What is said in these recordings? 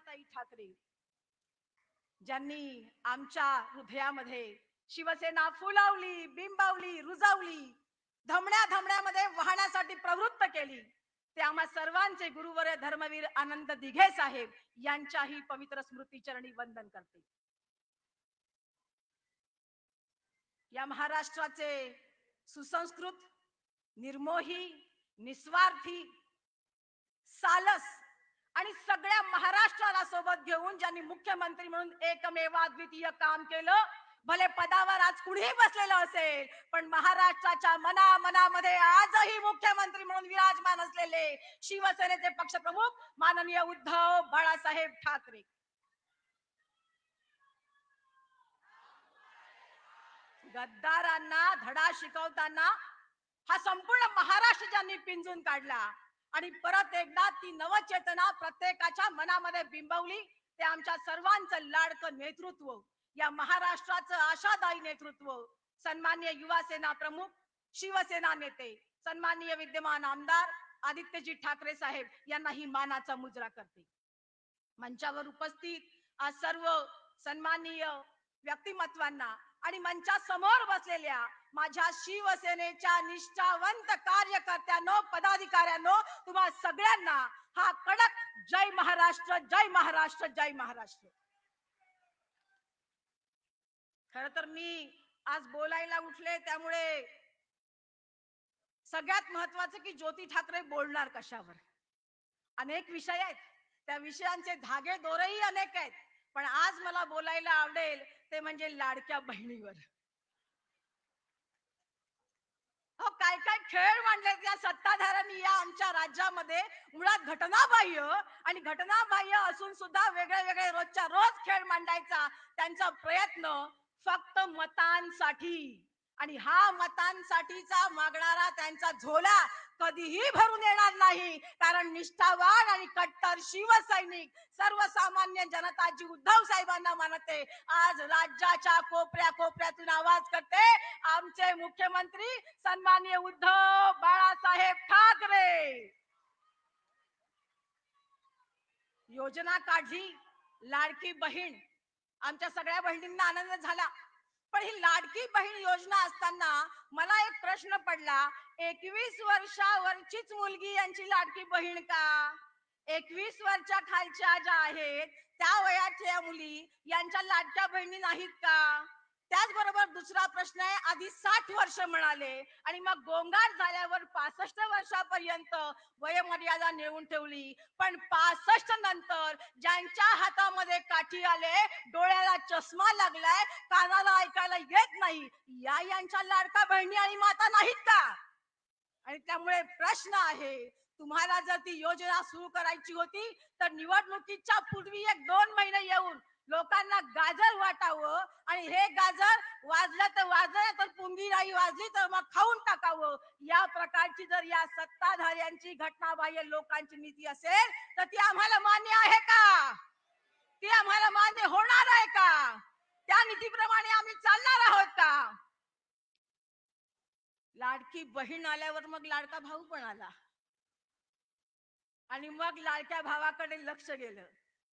अहिल्याताई ठाकरे ज्यांनी आमच्या हृदयामध्ये शिवसेना फुलावली, बिंबावली, रुजावली, धमण्या धमण्यामध्ये वाहण्यासाठी प्रवृत्त केली, ते आम्हा सर्वांचे गुरुवर्य धर्मवीर आनंद दिघे साहेब यांच्याही पवित्र स्मृतीचरणी वंदन करते. या महाराष्ट्राचे सुसंस्कृत, निर्मोही, निस्वार्थी, सालस आणि सगळ्या महाराष्ट्राला सोबत घेऊन ज्यांनी मुख्यमंत्री म्हणून एकमेवाद्वितीय काम केलं, भले पदावर आज कुणीही बसलेलं असेल, पण महाराष्ट्राच्या मनामध्ये आजही मुख्यमंत्री म्हणून विराजमान असलेले शिवसेनेचे पक्षप्रमुख माननीय उद्धव बाळासाहेब ठाकरे. गद्दारांना धडा शिकवताना हा संपूर्ण महाराष्ट्र ज्यांनी पिंजून काढला आणि परत एकदा ती नवचेतना प्रत्येकाच्या मनामध्ये बिंबवली, ते आमच्या सर्वांचं लाडकं नेतृत्व, या महाराष्ट्राचं आशादायी नेतृत्व सन्माननीय युवा सेना प्रमुख, शिवसेना नेते, सन्माननीय विद्यमान आमदार आदित्यजी ठाकरे साहेब यांना ही मानाचा मुजरा करते. मंचावर उपस्थित आज सर्व सन्माननीय व्यक्तिमत्वांना आणि मंचा समोर बसलेल्या माझ्या शिवसेनेच्या निष्ठावंत कार्यकर्त्यांनो, पदाधिकाऱ्यांनो, तुम्हा सगळ्यांना हा कडक जय महाराष्ट्र, जय महाराष्ट्र, जय महाराष्ट्र. खर तर मी आज बोलायला उठले, त्यामुळे सगळ्यात महत्वाचं की ज्योती ठाकरे बोलणार कशावर. अनेक विषय आहेत, त्या विषयांचे धागे दोरेही अनेक आहेत, पण आज मला बोलायला आवडेल ते म्हणजे लाडक्या बहिणीवर. हो, काय काय खेळ मांडले त्या सत्ताधाऱ्यांनी या आमच्या राज्यामध्ये. मुळात घटनाबाह्य आणि घटनाबाह्य असून सुद्धा वेगळे वेगळे रोजच्या रोज खेळ मांडायचा त्यांचा प्रयत्न फक्त मतांसाठी, आणि हा मतांसाठीचा मागणारा त्यांचा झोला कधीही भरून येणार नाही. कारण निष्ठावान आणि कट्टर शिवसैनिक सर्वसामान्य जनता जी उद्धव साहेबांना मानते, आज राज्याच्या कोपऱ्या कोपऱ्यातून आवाज करते, आमचे मुख्यमंत्री सन्माननीय उद्धव बाळासाहेब ठाकरे. योजना काढली लाडकी बहीण, आमच्या सगळ्या बहिणींना आनंद झाला. पण ही लाडकी बहीण योजना असताना मला एक प्रश्न पडला, 21 वर्षावरचीच मुलगी यांची लाडकी बहीण का? 21 वर्षा खालच्या ज्या आहेत त्या वयाच्या मुली यांच्या लाडक्या बहिणी नाहीत का? त्याचबरोबर दुसरा प्रश्न आहे, आधी 60 वर्ष म्हणाले आणि मग गोंगाट झाल्यावर 65 वर्षापर्यंत वयोमर्यादा नेऊन ठेवली, पण 65 नंतर ज्यांच्या हातामध्ये काठी आले, डोळ्याला चष्मा लागलाय, कानाला ऐकायला येत नाही, या यांच्या लाडका बहिणी आणि माता नाहीत का? आणि त्यामुळे प्रश्न आहे, तुम्हाला जर ती योजना सुरू करायची होती तर निवडणुकीच्या पूर्वी 1-2 महिने येऊन लोकांना गाजर वाटावं आणि हे गाजर वाजलं तर वाजलं, तर पुंगी नाही वाजली तर मग खाऊन टाकावं. या प्रकारची जर या सत्ताधाऱ्यांची घटनाबाह्य लोकांची नीती असेल तर ती आम्हाला मान्य आहे का? ती आम्हाला मान्य होणार आहे का? त्या नीतीप्रमाणे आम्ही चालणार आहोत का? लाडकी बहीण आल्यावर मग लाडका भाऊ पण आला आणि मग लाडक्या भावाकडे लक्ष गेलं.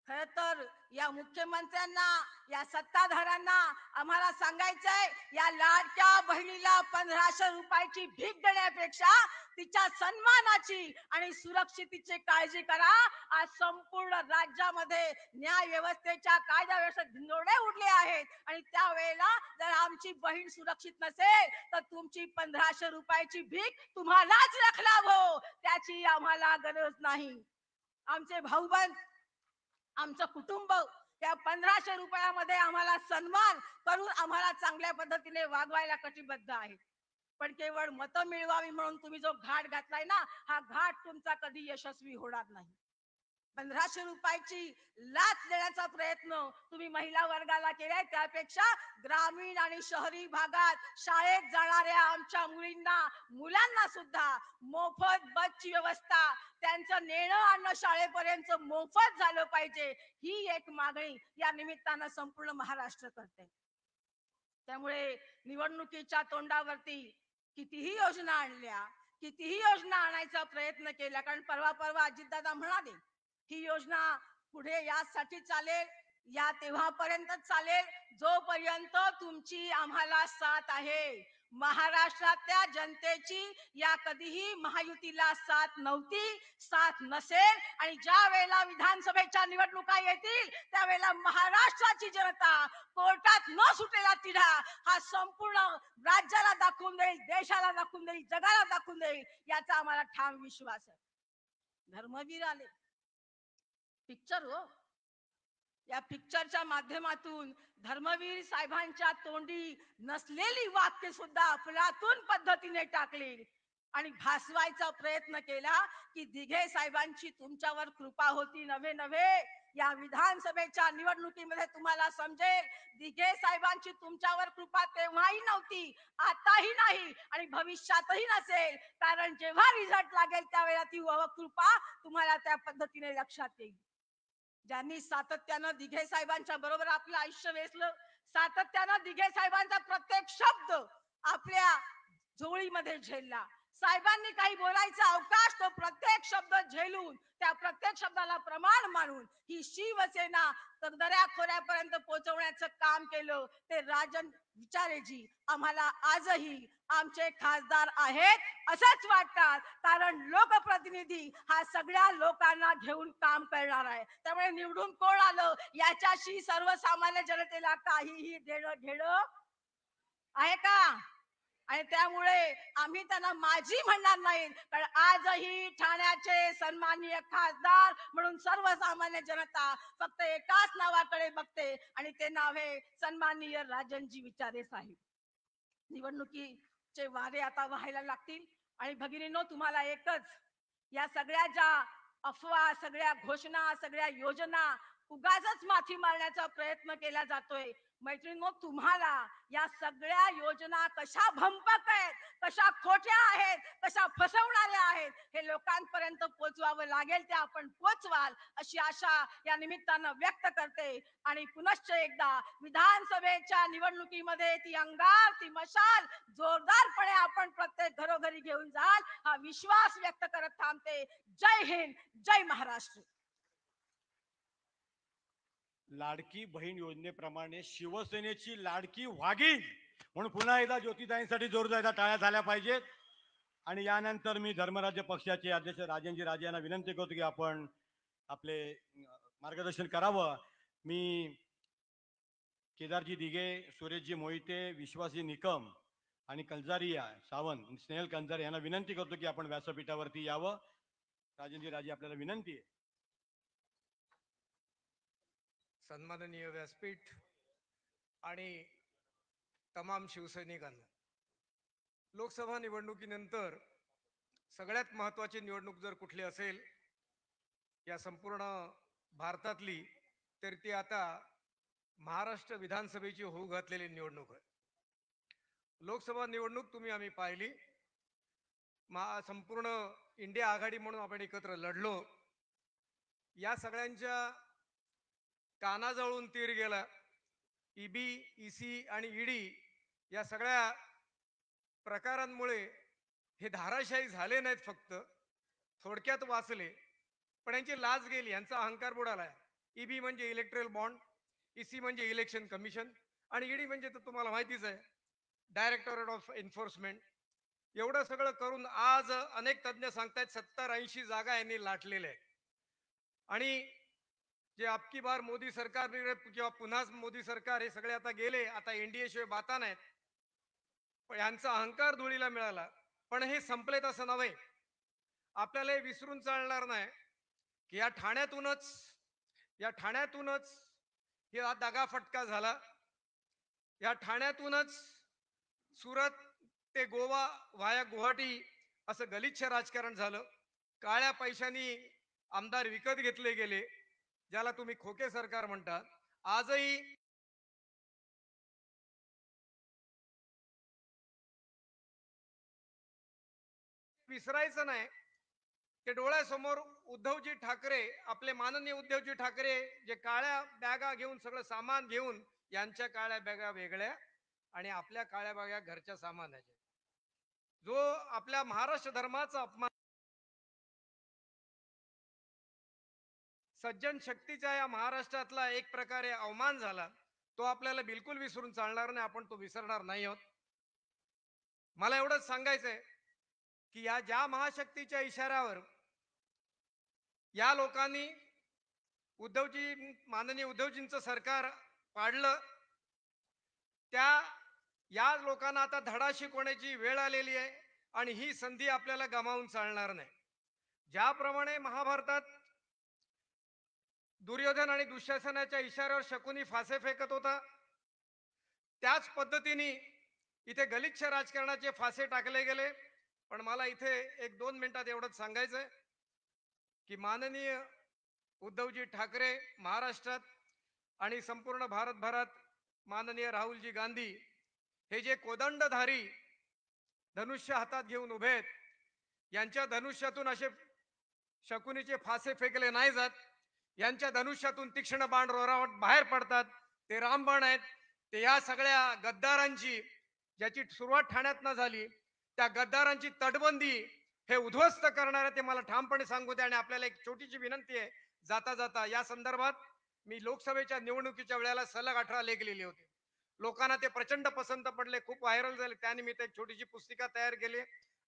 खर तर या मुख्यमंत्र्यांना, या सत्ताधाऱ्यांना आम्हाला सांगायचंय, या लाडक्या बहिणीला 1500 रुपयाची भीक देण्यापेक्षा तिच्या सन्मानाची आणि सुरक्षिततेची काळजी करा. आज संपूर्ण राज्यामध्ये न्याय व्यवस्थेच्या कायदा व्यवस्थेत धिंडोळे उडले आहेत आणि त्यावेळेला जर आमची बहीण सुरक्षित नसेल तर तुमची 1500 रुपयाची भीक तुम्हालाच रखलावो, त्याची आम्हाला गरज नाही. आमचे भाऊबंद, आमचं कुटुंब त्या 1500 रुपयामध्ये आम्हाला सन्मान करून आम्हाला चांगल्या पद्धतीने वागवायला कटिबद्ध आहे. पण केवळ मतं मिळवावी म्हणून तुम्ही जो घाट घातलाय ना, हा घाट तुमचा कधी यशस्वी होणार नाही. 1500 रुपयाची लाच देण्याचा प्रयत्न तुम्ही महिला वर्गाला केलाय, त्यापेक्षा ग्रामीण आणि शहरी भागात शाळेत जाणाऱ्या आमच्या मुलींना, मुलांना सुद्धा मोफत बसची व्यवस्था, त्यांचं नेणं आणणं शाळेपर्यंत मोफत झालं पाहिजे, ही एक मागणी या निमित्तानं संपूर्ण महाराष्ट्र करते. त्यामुळे निवडणुकीच्या तोंडावरती कितीही योजना आणल्या, कितीही योजना आणायचा प्रयत्न केला, कारण परवा अजितदादा म्हणाले ही योजना पुढे यासाठी चालेल, या तेव्हापर्यंत चालेल जोपर्यंत तुमची आम्हाला साथ आहे. महाराष्ट्रातल्या जनतेची या कधीही महायुतीला साथ नव्हती, साथ नसेल, आणि ज्या वेळेला विधानसभेच्या निवडणुका येतील त्यावेळेला महाराष्ट्राची जनता कोर्टात न सुटलेला तिढा हा संपूर्ण राज्याला दाखवून देईल, देशाला दाखवून देईल, जगाला दाखवून देईल, याचा आम्हाला ठाम विश्वास आहे. धर्मवीर आले, पिक्चर हो, या पिक्चरच्या माध्यमातून धर्मवीर साहेबांच्या तोंडी नसलेली वाक्य सुद्धा अफलातून पद्धतीने टाकली आणि भासवायचा प्रयत्न केला की दिघे साहेबांची तुमच्यावर कृपा होती. नव्हे नव्हे, या विधानसभेच्या निवडणुकीमध्ये तुम्हाला समजेल दिघे साहेबांची तुमच्यावर कृपा तेव्हाही नव्हती, आताही नाही आणि भविष्यातही नसेल. कारण जेव्हा रिझल्ट लागेल त्यावेळेला ती कृपा तुम्हाला त्या पद्धतीने लक्षात येईल. ज्यांनी सातत्यानं दिघे साहेबांच्या बरोबर आपलं आयुष्य वेचलं, सातत्यानं दिघे साहेबांचा प्रत्येक शब्द आपल्या झोळीमध्ये झेलला, साहेबांनी काही बोलायचा अवकाश तो प्रत्येक शब्द झेलून त्या प्रत्येक शब्दाला प्रमाण मानून ही शिवसेना तर दऱ्याखोऱ्यापर्यंत पोहोचवण्याचं काम केलं ते राजन विचारेजी आम्हाला आजही आमचे खासदार आहेत असंच वाटतात. कारण लोकप्रतिनिधी हा सगळ्या लोकांना घेऊन काम करणार आहे. त्यामुळे निवडून कोण आलं याच्याशी सर्वसामान्य जनतेला काहीही देणं घेणं आहे का? आणि त्यामुळे आम्ही त्यांना माझी म्हणणार नाही, कारण आजही ठाण्याचे सन्माननीय खासदार म्हणून सर्वसामान्य जनता फक्त एकाच नावाकडे बघते आणि ते नाव आहे सन्माननीय राजनजी विचारे साहेब. निवडणुकीचे वारे आता व्हायला लागतील आणि भगिनींनो, तुम्हाला एकच, या सगळ्या ज्या अफवा, सगळ्या घोषणा, सगळ्या योजना उगाचच माथी मारण्याचा प्रयत्न केला जातोय. मैत्रिणींनो, तुम्हाला या सगळ्या योजना कशा भंपक आहेत, कशा खोट्या आहेत, कशा फसवणाऱ्या आहेत हे लोकांपर्यंत पोचवावं लागेल. ते आपण पोचवाल अशी आशा या निमित्तानं व्यक्त करते. आणि पुनश्च एकदा विधानसभेच्या निवडणुकीमध्ये ती अंगार, ती मशाल जोरदारपणे आपण प्रत्येक घरोघरी घेऊन जाल हा विश्वास व्यक्त करत थांबते. जय हिंद, जय महाराष्ट्र. लाडकी बहीण योजनेप्रमाणे शिवसेनेची लाडकी वाघीण म्हणून पुन्हा एकदा ज्योतिताईंसाठी जोरदार टाळ्या झाल्या पाहिजेत. आणि यानंतर मी धर्मराज्य पक्षाचे अध्यक्ष राजेंजी राजे यांना विनंती करतो की आपण आपले मार्गदर्शन करावं. मी केदारजी दिघे, सुरेशजी मोहिते, विश्वासजी निकम आणि कंजारिया सावंत, स्नेहल कंजारे यांना विनंती करतो की आपण व्यासपीठावरती यावं. राजेंजी राजे, आपल्याला विनंती आहे. सन्माननीय व्यासपीठ आणि तमाम शिवसैनिकांना, लोकसभा निवडणुकीनंतर सगळ्यात महत्त्वाची निवडणूक जर कुठली असेल या संपूर्ण भारतातली तर ती आता महाराष्ट्र विधानसभेची होऊ घातलेली निवडणूक आहे. लोकसभा निवडणूक तुम्ही आम्ही पाहिली, संपूर्ण इंडिया आघाडी म्हणून आपण एकत्र लढलो. या सगळ्यांच्या कानाजवळून तीर गेला. ईबी, ईसी आणि ईडी या सगळ्या प्रकारांमुळे हे धाराशाही झाले नाहीत, फक्त थोडक्यात वाचले, पण यांची लाज गेली, यांचा अहंकार बुडाला. ईबी म्हणजे इलेक्ट्रल बॉन्ड, ईसी म्हणजे इलेक्शन कमिशन आणि ईडी म्हणजे तर तुम्हाला माहितीच आहे डायरेक्टोरेट ऑफ एन्फोर्समेंट. एवढं सगळं करून आज अनेक तज्ज्ञ सांगतायत 70-80 जागा यांनी लाटलेल्या आहेत. आणि जे अबकी बार मोदी सरकार किंवा पुन्हा मोदी सरकार हे सगळे आता गेले, आता एनडीए शिवाय बाता नाहीत. पण यांचा अहंकार धुळीला मिळाला. पण हे संपलेत असं नव्हे. आपल्याला हे विसरून चालणार नाही की या ठाण्यातूनच हा दगाफटका झाला. या ठाण्यातूनच सुरत ते गोवा व्हाया गुवाहाटी असं गलिच्छ राजकारण झालं. काळ्या पैशांनी आमदार विकत घेतले गेले, ज्याला तुम्ही खोके सरकार म्हणता. आजही विसरायचं नाही ते डोळ्यासमोर उद्धवजी ठाकरे, आपले माननीय उद्धवजी ठाकरे, जे काळ्या बॅगा घेऊन सगळं सामान घेऊन, यांच्या काळ्या बॅगा वेगळ्या आणि आपल्या काळ्या बॅगा घरच्या सामानाच्या, जो आपल्या महाराष्ट्र धर्माचा अपमान सज्जन शक्तीच्या या महाराष्ट्रातला एक प्रकारे अवमान झाला, तो आपल्याला बिलकुल विसरून चालणार नाही. आपण तो विसरणार नाही आहोत. मला एवढंच सांगायचंय की या ज्या महाशक्तीच्या इशाऱ्यावर या लोकांनी माननीय उद्धवजींचं सरकार पाडलं, त्या या लोकांना आता धडा शिकवण्याची वेळ आलेली आहे आणि ही संधी आपल्याला गमावून चालणार नाही. ज्याप्रमाणे महाभारतात दुर्योधन आणि दुःशासनाच्या इशाऱ्यावर शकुनी फासे फेकत होता, त्याच पद्धतीने इथे गलिच्छ राजकारणाचे फासे टाकले गेले. पण मला इथे 1-2 मिनिटात एवढंच सांगायचंय की माननीय उद्धवजी ठाकरे महाराष्ट्रात आणि संपूर्ण भारतभरात माननीय राहुलजी गांधी हे जे कोदंडधारी धनुष्य हातात घेऊन उभे आहेत, यांच्या धनुष्यातून असे शकुनीचे फासे फेकले नाही जात. यांच्या धनुष्यातून तीक्ष्ण बाण रोरावट बाहेर पडतात. ते रामबाण आहेत. ते या सगळ्या गद्दारांची, ज्याची सुरुवात ठाण्यातनं झाली, त्या गद्दारांची तटबंदी हे उद्ध्वस्त करणारे ते मला ठामपणे सांगू द्या. आणि आपल्याला एक छोटीशी विनंती आहे जाता जाता, या संदर्भात मी लोकसभेच्या निवडणुकीच्या वेळेला सलग 18 लेख लिहिले होते. लोकांना ते प्रचंड पसंत पडले, खूप व्हायरल झाले. त्यानिमित्त एक छोटीशी पुस्तिका तयार केली,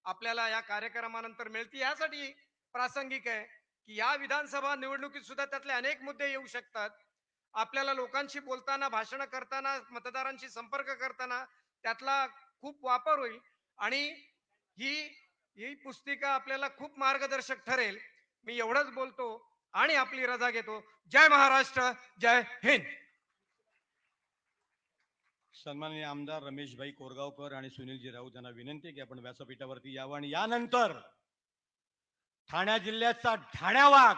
आपल्याला या कार्यक्रमानंतर मिळते. यासाठी प्रासंगिक आहे की या विधानसभा निवडणुकीत सुद्धा त्यातले अनेक मुद्दे येऊ शकतात. आपल्याला लोकांशी बोलताना, भाषण करताना, मतदारांशी संपर्क करताना त्यातला खूप वापर होईल आणि ही ही पुस्तिका आपल्याला खूप मार्गदर्शक ठरेल. मी एवढंच बोलतो आणि आपली रजा घेतो. जय महाराष्ट्र, जय हिंद. सन्माननीय आमदार रमेशभाई कोरगावकर आणि सुनीलजी राऊत यांना विनंती की आपण व्यासपीठावरती यावं आणि यानंतर ठाणे जिल्ह्याचा ठाण्या वाघ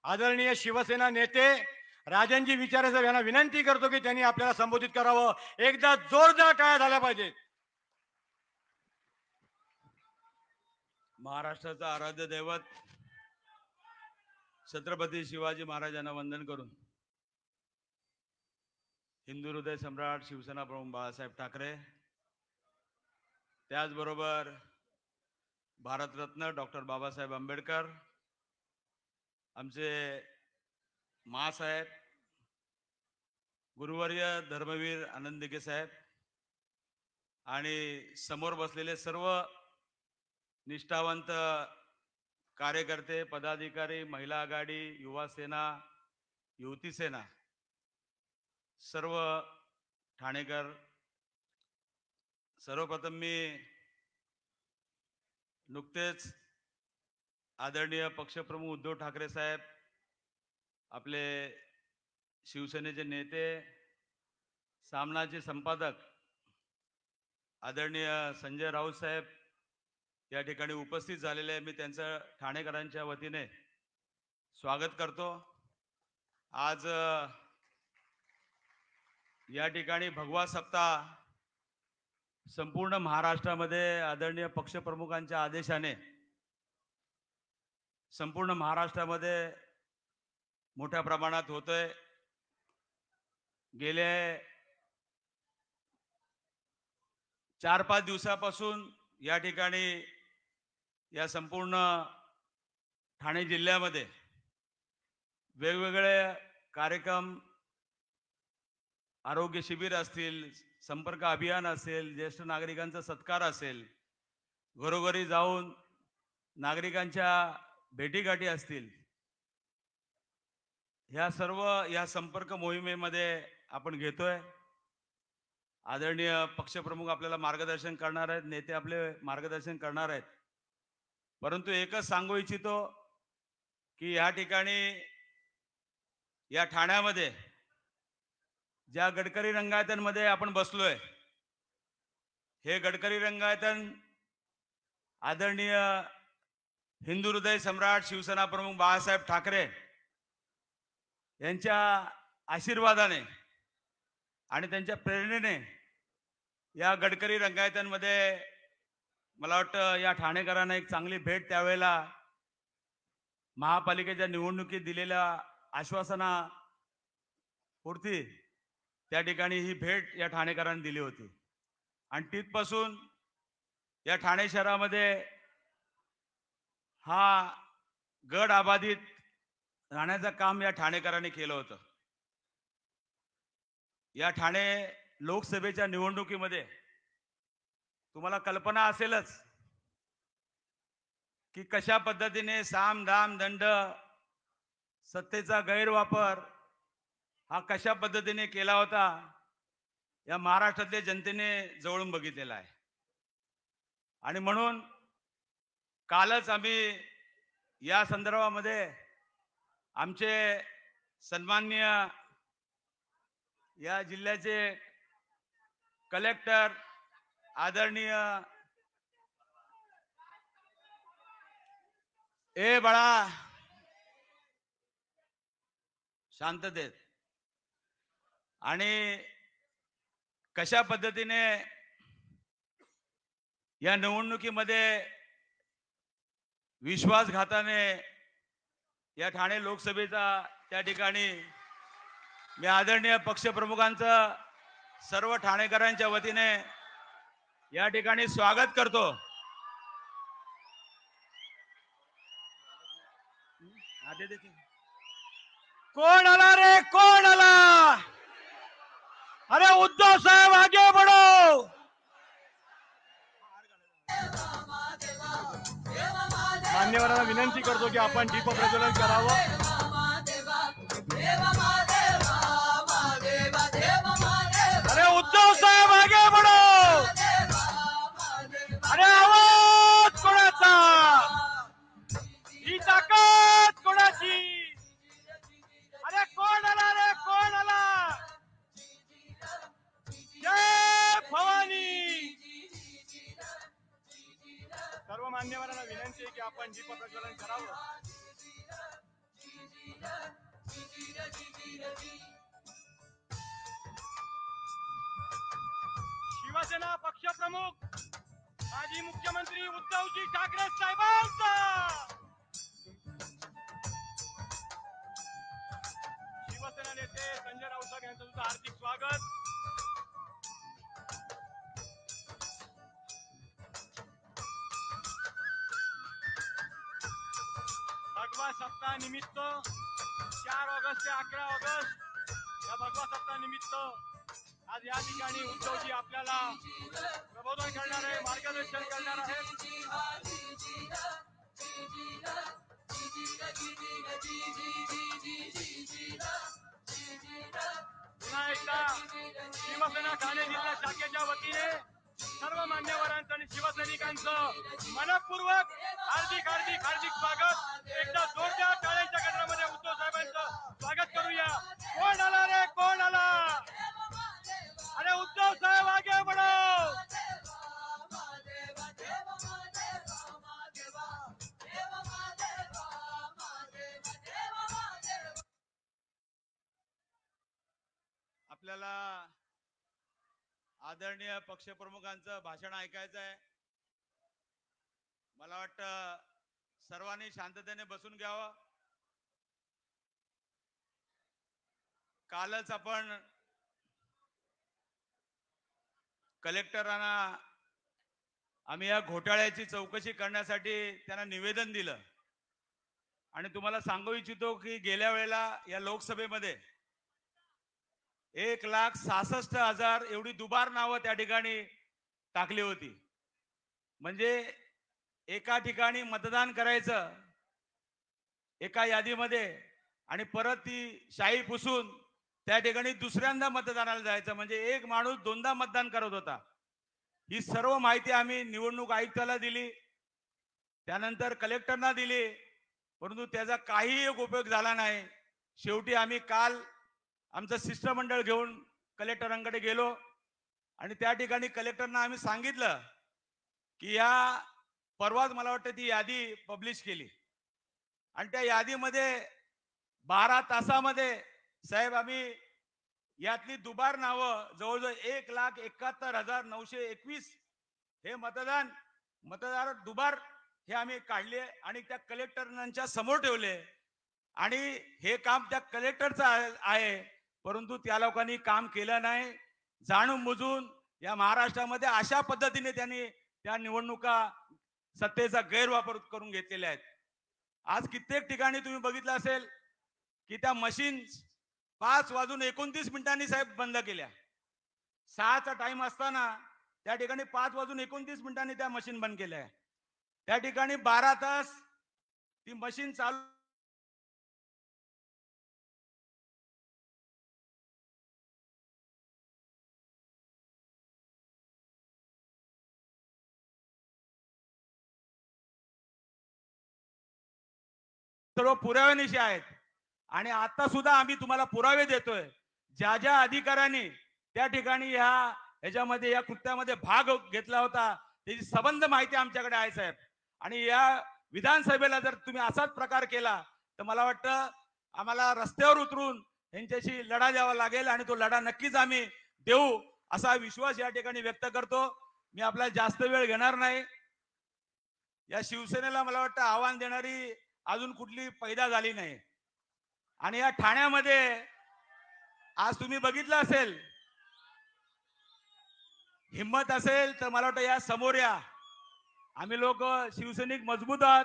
आदरणीय शिवसेना नेते राजनजी विचारे साहेब यांना विनंती करतो की त्यांनी आपल्याला संबोधित करावं. एकदा जोरदार टाळ्या झाल्या पाहिजेत. महाराष्ट्राचा आराध्य दैवत छत्रपती शिवाजी महाराजांना वंदन करून हिंदू हृदय सम्राट शिवसेना प्रमुख बाळासाहेब ठाकरे, त्याचबरोबर भारतरत्न डॉक्टर बाबासाहेब आंबेडकर, आमचे मासाहेब गुरुवर्य धर्मवीर आनंद दिघे साहेब आणि समोर बसलेले सर्व निष्ठावंत कार्यकर्ते, पदाधिकारी, महिला आघाडी, युवा सेना, युवती सेना, सर्व ठाणेकर, सर्वप्रथम मी नुकतेच आदरणीय पक्षप्रमुख उद्धव ठाकरे साहेब, आपले शिवसेनेचे नेते, सामनाचे संपादक आदरणीय संजय राऊत साहेब या ठिकाणी उपस्थित झालेले आहे. मी त्यांचं ठाणेकरांच्या वतीने स्वागत करतो. आज या ठिकाणी भगवा सप्ताह संपूर्ण महाराष्ट्रामध्ये आदरणीय पक्षप्रमुखांच्या आदेशाने संपूर्ण महाराष्ट्रामध्ये मोठ्या प्रमाणात होतोय. गेले 4-5 दिवसापासून या ठिकाणी या संपूर्ण ठाणे जिल्ह्यामध्ये वेगवेगळे कार्यक्रम, आरोग्य शिबिर असतील, संपर्क अभियान असेल, ज्येष्ठ नागरिकांचा सत्कार असेल, घरोघरी जाऊन नागरिकांच्या भेटीगाठी असतील, ह्या सर्व या संपर्क मोहिमेमध्ये आपण घेतोय. आदरणीय पक्षप्रमुख आपल्याला मार्गदर्शन करणार आहेत, नेते आपले मार्गदर्शन करणार आहेत. परंतु एकच सांगू इच्छितो की या ठिकाणी या ठाण्यामध्ये ज्या गडकरी रंगायतनमध्ये आपण बसलोय, हे गडकरी रंगायतन आदरणीय हिंदू हृदय सम्राट शिवसेना प्रमुख बाळासाहेब ठाकरे यांच्या आशीर्वादाने आणि त्यांच्या प्रेरणेने या गडकरी रंगायतनमध्ये मला वाटतं या ठाणेकरांना एक चांगली भेट त्यावेळेला महापालिकेच्या निवडणुकीत दिलेल्या आश्वासनापुरती त्या ठिकाणी ही भेट या ठाणेकरांनी दिली होती. आणि तिथपासून या ठाणे शहरामध्ये हा गड आबाधित राहण्याचं काम या ठाणेकरांनी केलं होतं. या ठाणे लोकसभेच्या निवडणुकीमध्ये तुम्हाला कल्पना असेलच की कशा पद्धतीने साम दाम दंड सत्तेचा गैरवापर हा कशा पद्धतीने केला होता, या महाराष्ट्रातल्या जनतेने जवळून बघितलेला आहे. आणि म्हणून कालच आम्ही या संदर्भामध्ये आमचे सन्माननीय या जिल्ह्याचे कलेक्टर आदरणीय ए बाळा शांततेत आणि कशा पद्धतीने या निवडणुकीमध्ये विश्वासघाताने या ठाणे लोकसभेचा त्या ठिकाणी मी आदरणीय पक्षप्रमुखांचं सर्व ठाणेकरांच्या वतीने या ठिकाणी स्वागत करतो. कोण आला रे, कोण आला? अरे उद्धव साहेब आगे बढ़ो. मान्यवरांना विनंती करतो की आपण दीप प्रज्वलन करावं. अरे उद्धव साहेब आगे बढ़ो. अरे आवाज कोणाचा, ही ताकद कोणाची? अरे कोण आला रे, कोण आला? जय भवानी. सर्व मान्यवरांना विनंती आहे की आपण दीप प्रज्वलन करावं. शिवसेना पक्षप्रमुख माजी मुख्यमंत्री उद्धवजी ठाकरे साहेबांचा, शिवसेना नेते संजय राऊत साहेब यांचं सुद्धा हार्दिक स्वागत. भगवा सप्ताह निमित्त 4 ऑगस्ट ते 11 ऑगस्ट या भगवा सप्ताह निमित्त आज या ठिकाणी उद्धवजी आपल्याला प्रबोधन करणार आहे, मार्गदर्शन करणार आहेत. पुन्हा एकदा शिवसेना ठाणे जिल्हा शाखेच्या वतीने सर्व मान्यवरांचं आणि शिवसैनिकांचं मनपूर्वक हार्दिक हार्दिक हार्दिक स्वागत. एकदा जोरदार टाळ्यांच्या गजरामध्ये उद्धव साहेबांचं स्वागत करूया. कोण आला रे, कोण आला? अरे उद्धव साहेब आगे बढ़ो. आपल्याला आदरणीय पक्षप्रमुखांचं भाषण ऐकायचं आहे. मला वाटतं सर्वांनी शांततेने बसून घ्यावं. कालच आपण कलेक्टरांना आम्ही या घोटाळ्याची चौकशी करण्यासाठी त्यांना निवेदन दिलं आणि तुम्हाला सांगू इच्छितो की गेल्या वेळेला या लोकसभेमध्ये 1,66,000 एवढी दुबार नावं त्या ठिकाणी टाकली होती. म्हणजे एका ठिकाणी मतदान करायचं एका यादीमध्ये आणि परत ती शाई पुसून त्या ठिकाणी दुसऱ्यांदा मतदानाला जायचं, म्हणजे एक माणूस दोनदा मतदान करत होता. ही सर्व माहिती आम्ही निवडणूक आयुक्ताला दिली, त्यानंतर कलेक्टरना दिली, परंतु त्याचा काही एक उपयोग झाला नाही. शेवटी आम्ही काल आमचं शिष्टमंडळ घेऊन कलेक्टरांकडे गेलो आणि त्या ठिकाणी कलेक्टरना आम्ही सांगितलं की या परवाच मला वाटतं ती यादी पब्लिश केली आणि त्या यादीमध्ये 12 तासामध्ये साहेब आम्ही यातली दुबार नावं जवळजवळ 1,71,921 हे मतदार दुबार हे आम्ही काढले आणि त्या कलेक्टरांच्या समोर ठेवले आणि हे काम त्या कलेक्टरचं आहे, परंतु त्या लोकांनी काम केलं नाही. जाणून बुजून या महाराष्ट्रामध्ये अशा पद्धतीने त्यांनी त्या निवडणुका सत्तेचा गैरवापर करून घेतलेल्या आहेत. आज कित्येक ठिकाणी तुम्ही बघितलं असेल की त्या मशीन 5:29 साहेब बंद केल्या. 6चा टाइम असताना त्या ठिकाणी 5:29 त्या मशीन बंद केल्या. त्या ठिकाणी 12 तास ती मशीन चालू सर्व पुराव्यानिशी आहेत. आणि आता सुद्धा आम्ही तुम्हाला पुरावे देतोय. ज्या ज्या अधिकाऱ्यांनी त्या ठिकाणी ह्याच्यामध्ये या कृत्यामध्ये भाग घेतला होता त्याची सबंध माहिती आमच्याकडे आहे साहेब. आणि या विधानसभेला जर तुम्ही असाच प्रकार केला तर मला वाटतं आम्हाला रस्त्यावर उतरून यांच्याशी लढा द्यावा लागेल आणि तो लढा नक्कीच आम्ही देऊ असा विश्वास या ठिकाणी व्यक्त करतो. मी आपला जास्त वेळ घेणार नाही. या शिवसेनेला मला वाटतं आव्हान देणारी अजून कुठली पैदा झाली नाही. आणि या ठाण्यामध्ये आज तुम्ही बघितलं असेल, हिम्मत असेल तर मला वाटतं या समोर या. आम्ही लोक शिवसैनिक मजबूत आहात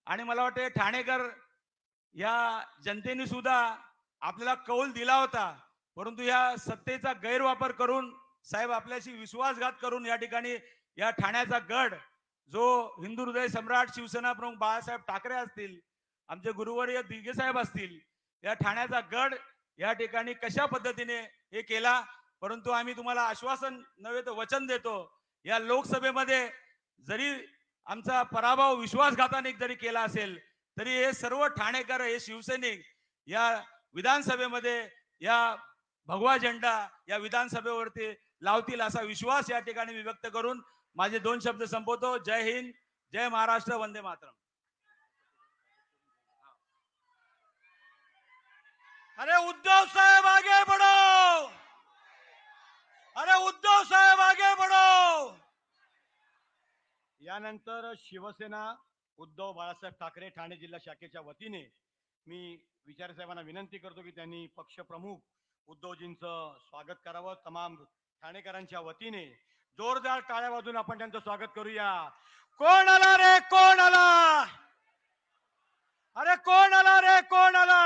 आणि मला वाटतं ठाणेकर या जनतेने सुद्धा आपल्याला कौल दिला होता. परंतु या सत्तेचा गैरवापर करून साहेब आपल्याशी विश्वासघात करून या ठिकाणी या ठाण्याचा गड जो हिंदू हृदय सम्राट शिवसेना प्रमुख बाळासाहेब ठाकरे असतील, आमचे गुरुवर्य दिघे साहेब असतील, या ठाण्याचा गड या ठिकाणी कशा पद्धतीने हे केला. परंतु आम्ही तुम्हाला आश्वासन नव्हे तर वचन देतो, या लोकसभेमध्ये जरी आमचा पराभव विश्वासघाताने जरी केला असेल तरी हे सर्व ठाणेकर हे शिवसैनिक या विधानसभेमध्ये या भगवा झेंडा या विधानसभेवरती लावतील असा विश्वास या ठिकाणी मी व्यक्त करून माझे 2 शब्द संपवतो. जय हिंद, जय महाराष्ट्र, वंदे मातरम. अरे उद्धव साहेब आगे बढ़ो, अरे उद्धव साहेब आगे बढ़ो. यानंतर शिवसेना उद्धव बाळासाहेब ठाकरे ठाणे जिल्हा शाखेच्या वतीने मी विचारे साहेबांना विनंती करतो की त्यांनी पक्षप्रमुख उद्धवजींचं स्वागत करावं. तमाम ठाणेकरांच्या वतीने जोरदार टाळ्या वाजून आपण त्यांचं स्वागत करूया. कोण आला रे, कोण आला, अरे कोण आला रे, कोण आला.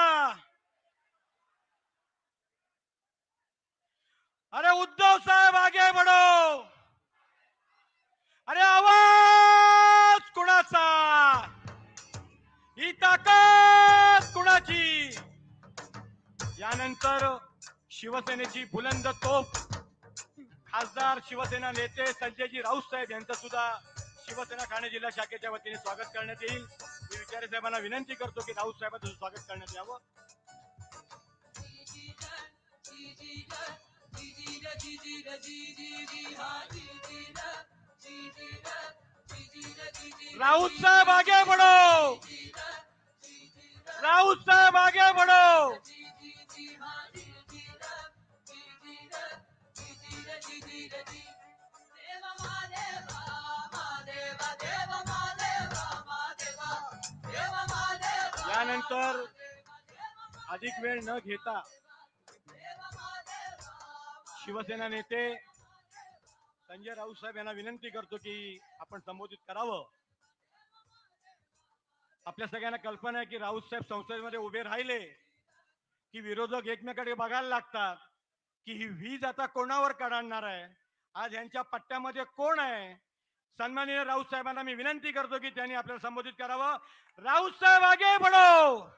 अरे उद्धव साहेब आगे बढ़ो. अरे आवाज कुणाचा, ही ताकद कुणाची. यानंतर शिवसेनेची बुलंद तोफ खासदार शिवसेना नेते संजयजी राऊत साहेब यांचं सुद्धा शिवसेना ठाणे जिल्हा शाखेच्या वतीने स्वागत करण्यात येईल. मी विचारे साहेबांना विनंती करतो की राऊत साहेबांचं स्वागत करण्यात यावं. राउत साहब आगे बढ़ो, राउत साहब आगे बढ़ो. यानंतर अधिक वेळ न घेता शिवसेना नेते संजय राऊत साहेब यांना विनंती करतो की आपण संबोधित करावं. आपल्या सगळ्यांना कल्पना आहे की राऊत साहेब संसदेमध्ये उभे राहिले की विरोधक एकमेकांकडे बघायला लागतात की ही वीज आता कोणावर काढणार आहे, आज यांच्या पट्ट्यामध्ये कोण आहे. सन्माननीय राऊत साहेबांना मी विनंती करतो की त्यांनी आपल्याला संबोधित करावं. राऊत साहेब आगे बढ़ो.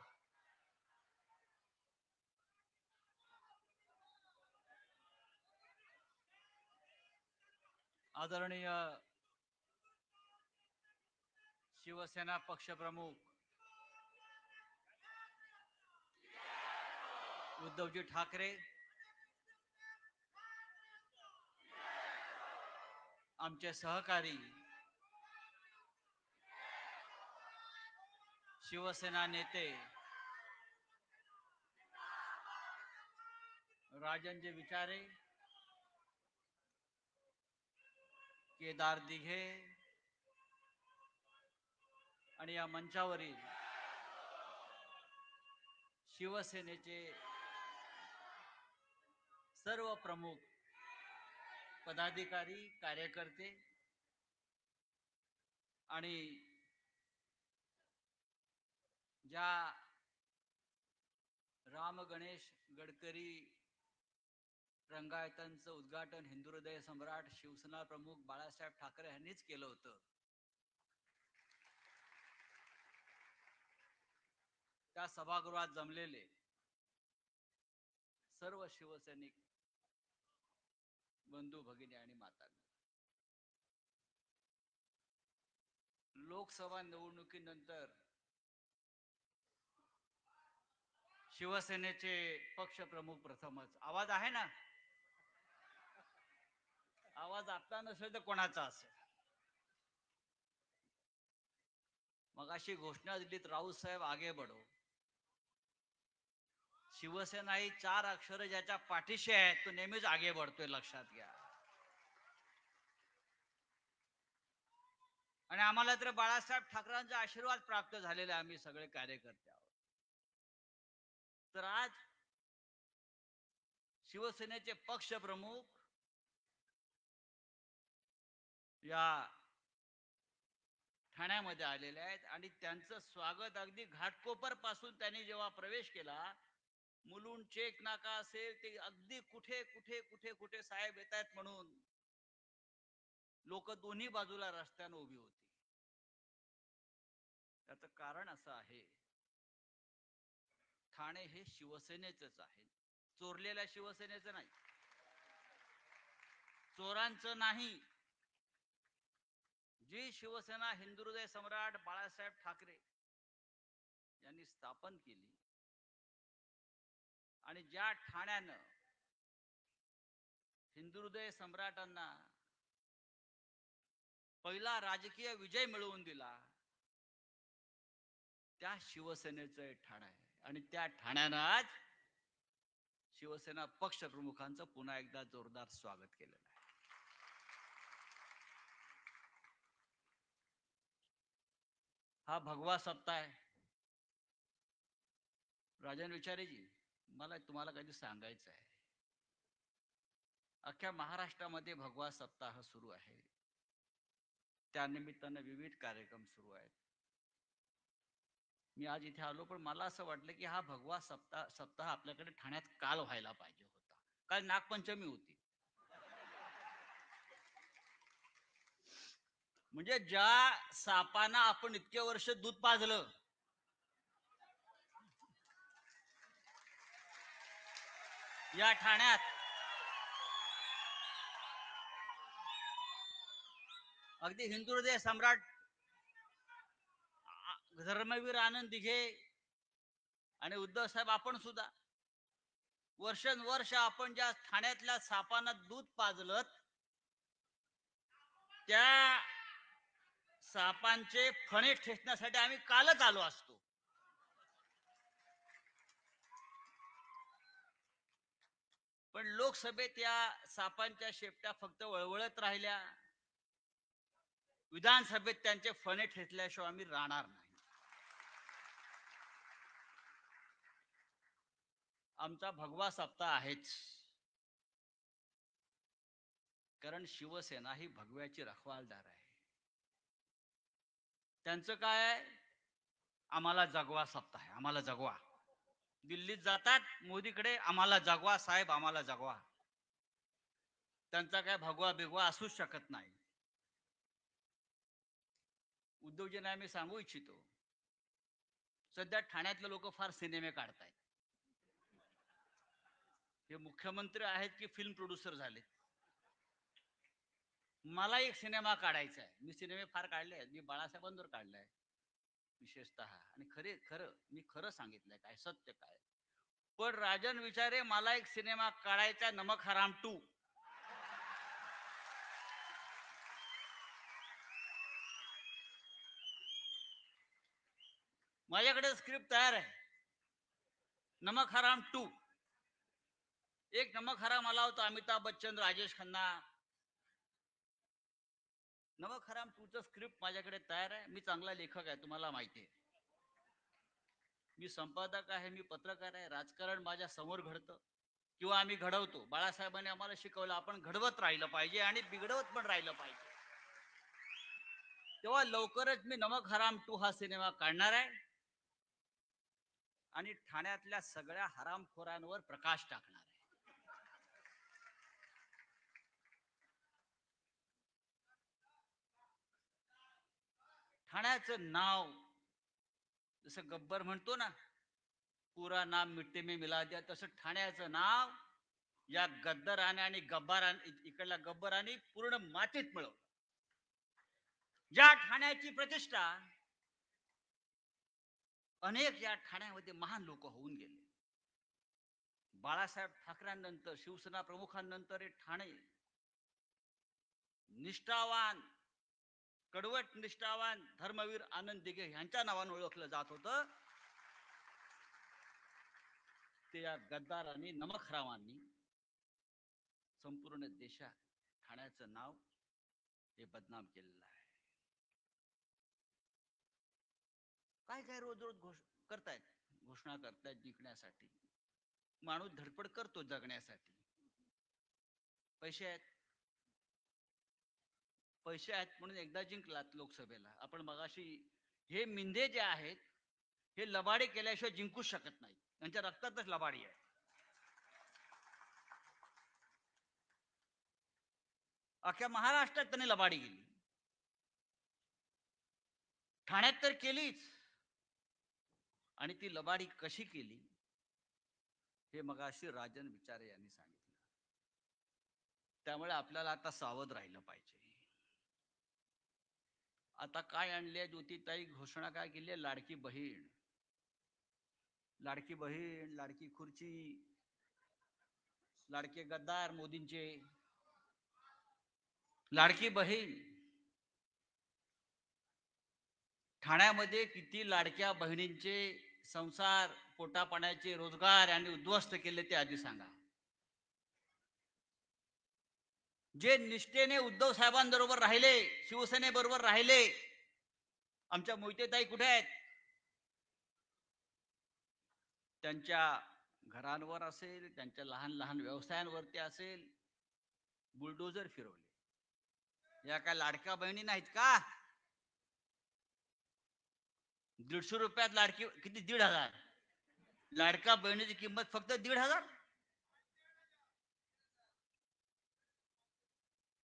आदरणीय शिवसेना पक्षप्रमुख उद्धवजी ठाकरे, आमचे सहकारी शिवसेना नेते राजनजी विचारे, केदार दिघे आणि या मंचावरील शिवसेनेचे सर्व प्रमुख पदाधिकारी, कार्यकर्ते आणि ज्या राम गणेश गडकरी रंगायतांचं उद्घाटन हिंदू हृदय सम्राट शिवसेना प्रमुख बाळासाहेब ठाकरे यांनीच केलं होतं. त्या सभागृहात जमलेले सर्व शिवसैनिक बंधू भगिनी आणि मातांनी, लोकसभा निवडणुकीनंतर शिवसेनेचे पक्षप्रमुख प्रथमच, आवाज आहे ना, आवाज आपला नसेल तर कोणाचा असेल, मग अशी घोषणा दिलीत, राऊत साहेब आगे बढो. शिवसेना ही 4 अक्षर ज्याच्या पाठीशी आहेत तो नेहमीच आगे बढतोय, लक्षात घ्या. आणि आम्हाला तर बाळासाहेब ठाकरेंचा आशीर्वाद प्राप्त झालेला, आम्ही सगळे कार्यकर्ते आहोत. तर आज शिवसेनेचे पक्षप्रमुख या ठाण्यामध्ये आलेले आहेत आणि त्यांचं स्वागत अगदी घाटकोपर पासून त्यांनी जेव्हा प्रवेश केला, मुलुंड चेक नाका असेल ते अगदी कुठे कुठे कुठे कुठे साहेब येत आहेत म्हणून लोक दोन्ही बाजूला रस्त्यानं उभी होती. त्याचं कारण असं आहे, ठाणे हे शिवसेनेचंच आहे, चोरलेल्या शिवसेनेचं नाही, चोरांचं नाही. जी शिवसेना हिंदू हृदय सम्राट बाळासाहेब ठाकरे यांनी स्थापन केली आणि ज्या ठाण्यानं हिंदू हृदय सम्राटांना पहिला राजकीय विजय मिळवून दिला, त्या शिवसेनेचं ठाणं आहे. आणि त्या ठाण्यानं आज शिवसेना पक्षप्रमुखांचं पुन्हा एकदा जोरदार स्वागत केलेलं आहे. हा भगवा सप्ताह आहे. राजन विचारेजी, मला तुम्हाला काही सांगायचं आहे. अख्ख्या महाराष्ट्रामध्ये भगवा सप्ताह सुरू आहे. त्यानिमित्तानं विविध कार्यक्रम सुरू आहेत. मी आज इथे आलो, पण मला असं वाटलं की हा भगवा सप्ताह आपल्याकडे ठाण्यात काल व्हायला पाहिजे होता. काल नागपंचमी होती. म्हणजे ज्या सापांना आपण इतके वर्ष दूध पाजलं, या ठाण्यात अगदी हिंदू हृदय सम्राट धर्मवीर आनंद दिघे आणि उद्धव साहेब आपण सुद्धा वर्षानुवर्ष आपण ज्या ठाण्यातल्या सापांना दूध पाजलं, त्या सापांचे फणे ठेचण्यासाठी आम्ही कालच आलो असतो. पण लोकसभेत या सापांच्या शेपट्या फक्त वळवळत राहिल्या, विधानसभेत त्यांचे फणे ठेचल्याशिवाय आम्ही राहणार नाही. आमचा भगवा सप्ताह आहेच, कारण शिवसेना ही भगव्याची रखवालदार आहे. त्यांचं काय आहे, आम्हाला जगवा सप्ताह आहे, आम्हाला जगवा. दिल्लीत जातात मोदीकडे, आम्हाला जगवा साहेब, आम्हाला जगवा. त्यांचा काय भगवा बिगवा असूच शकत नाही. उद्धवजींना आम्ही सांगू इच्छितो, सध्या ठाण्यातले लोक फार सिनेमे काढतायत. हे मुख्यमंत्री आहेत की फिल्म प्रोड्युसर झाले. मला एक सिनेमा काढायचा आहे. मी सिनेमे फार काढले आहेत, मी बाळासाहेबांवर काढलाय विशेषतः, आणि मी खरं सांगितलंय काय सत्य काय. पण राजन विचारे, मला एक सिनेमा काढायचा, नमक हराम 2. माझ्याकडे स्क्रिप्ट तयार आहे, नमक हराम 2. एक नमक हराम आला होता, अमिताभ बच्चन, राजेश खन्ना. नमक हराम 2चं स्क्रिप्ट माझ्याकडे तयार आहे. मी चांगला लेखक आहे, तुम्हाला माहिती आहे. मी संपादक आहे, मी पत्रकार आहे. राजकारण माझ्या समोर घडतं किंवा आम्ही घडवतो. बाळासाहेबांनी आम्हाला शिकवलं, आपण घडवत राहिलं पाहिजे आणि बिघडवत पण राहिलं पाहिजे. तेव्हा लवकरच मी नमक हराम 2 हा सिनेमा काढणार आहे आणि ठाण्यातल्या सगळ्या हरामखोरांवर प्रकाश टाकणार आहे. ठाण्याचं नाव जसं गब्बर म्हणतो ना, पुरा नाम मिट्टी में मिला दिया, तसं ठाण्याचं नाव या गद्दाराने आणि गब्बाराने, इकडल्या गब्बराने पूर्ण मातीत मिळवलं. या ठाण्याची प्रतिष्ठा, अनेक या ठाण्यामध्ये महान लोक होऊन गेले. बाळासाहेब ठाकरेंनंतर, शिवसेना प्रमुखांनंतर हे ठाणे निष्ठावान, कडवट निष्ठावान धर्मवीर आनंद दिघे यांच्या नावाने ओळखलं जात होतं. ते या गद्दारांनी, नमखरावांनी संपूर्ण देशात ठाण्याचं नाव हे बदनाम केलेलं आहे. काय काय रोज रोज करतायत, घोषणा करतायत जिंकण्यासाठी. माणूस धडपड करतो जगण्यासाठी. पैसे आहेत, पैसे आहेत म्हणून एकदा जिंकलात लोकसभेला. आपण मगाशी हे मिंदे जे आहेत हे लबाडे केल्याशिवाय जिंकूच शकत नाही. त्यांच्या रक्तातच लबाडी आहे. अख्ख्या महाराष्ट्रात त्यांनी लबाडी केली, ठाण्यात तर केलीच. आणि ती लबाडी कशी केली हे मगाशी राजन विचारे यांनी सांगितलं. त्यामुळे आपल्याला आता सावध राहिलं पाहिजे. आता काय आणले ज्योतिताई, घोषणा काय केली आहे? लाडकी बहीण, लाडकी बहीण, लाडकी खुर्ची, लाडके गद्दार मोदींचे. लाडकी बहीण, ठाण्यामध्ये किती लाडक्या बहिणींचे संसार, पोटापाण्याचे, रोजगार यांनी उद्ध्वस्त केले ते आधी सांगा. जे निष्ठेने उद्धव साहेबांबरोबर राहिले, शिवसेनेबरोबर राहिले, आमच्या मोहितेताई कुठे आहेत? त्यांच्या घरांवर असेल, त्यांच्या लहान लहान व्यवसायांवरती असेल, बुलडोजर फिरवले. या काय लाडक्या बहिणी नाहीत का? 150 रुपयात लाडकी किती? 1,500. लाडक्या बहिणीची किंमत फक्त 1,500,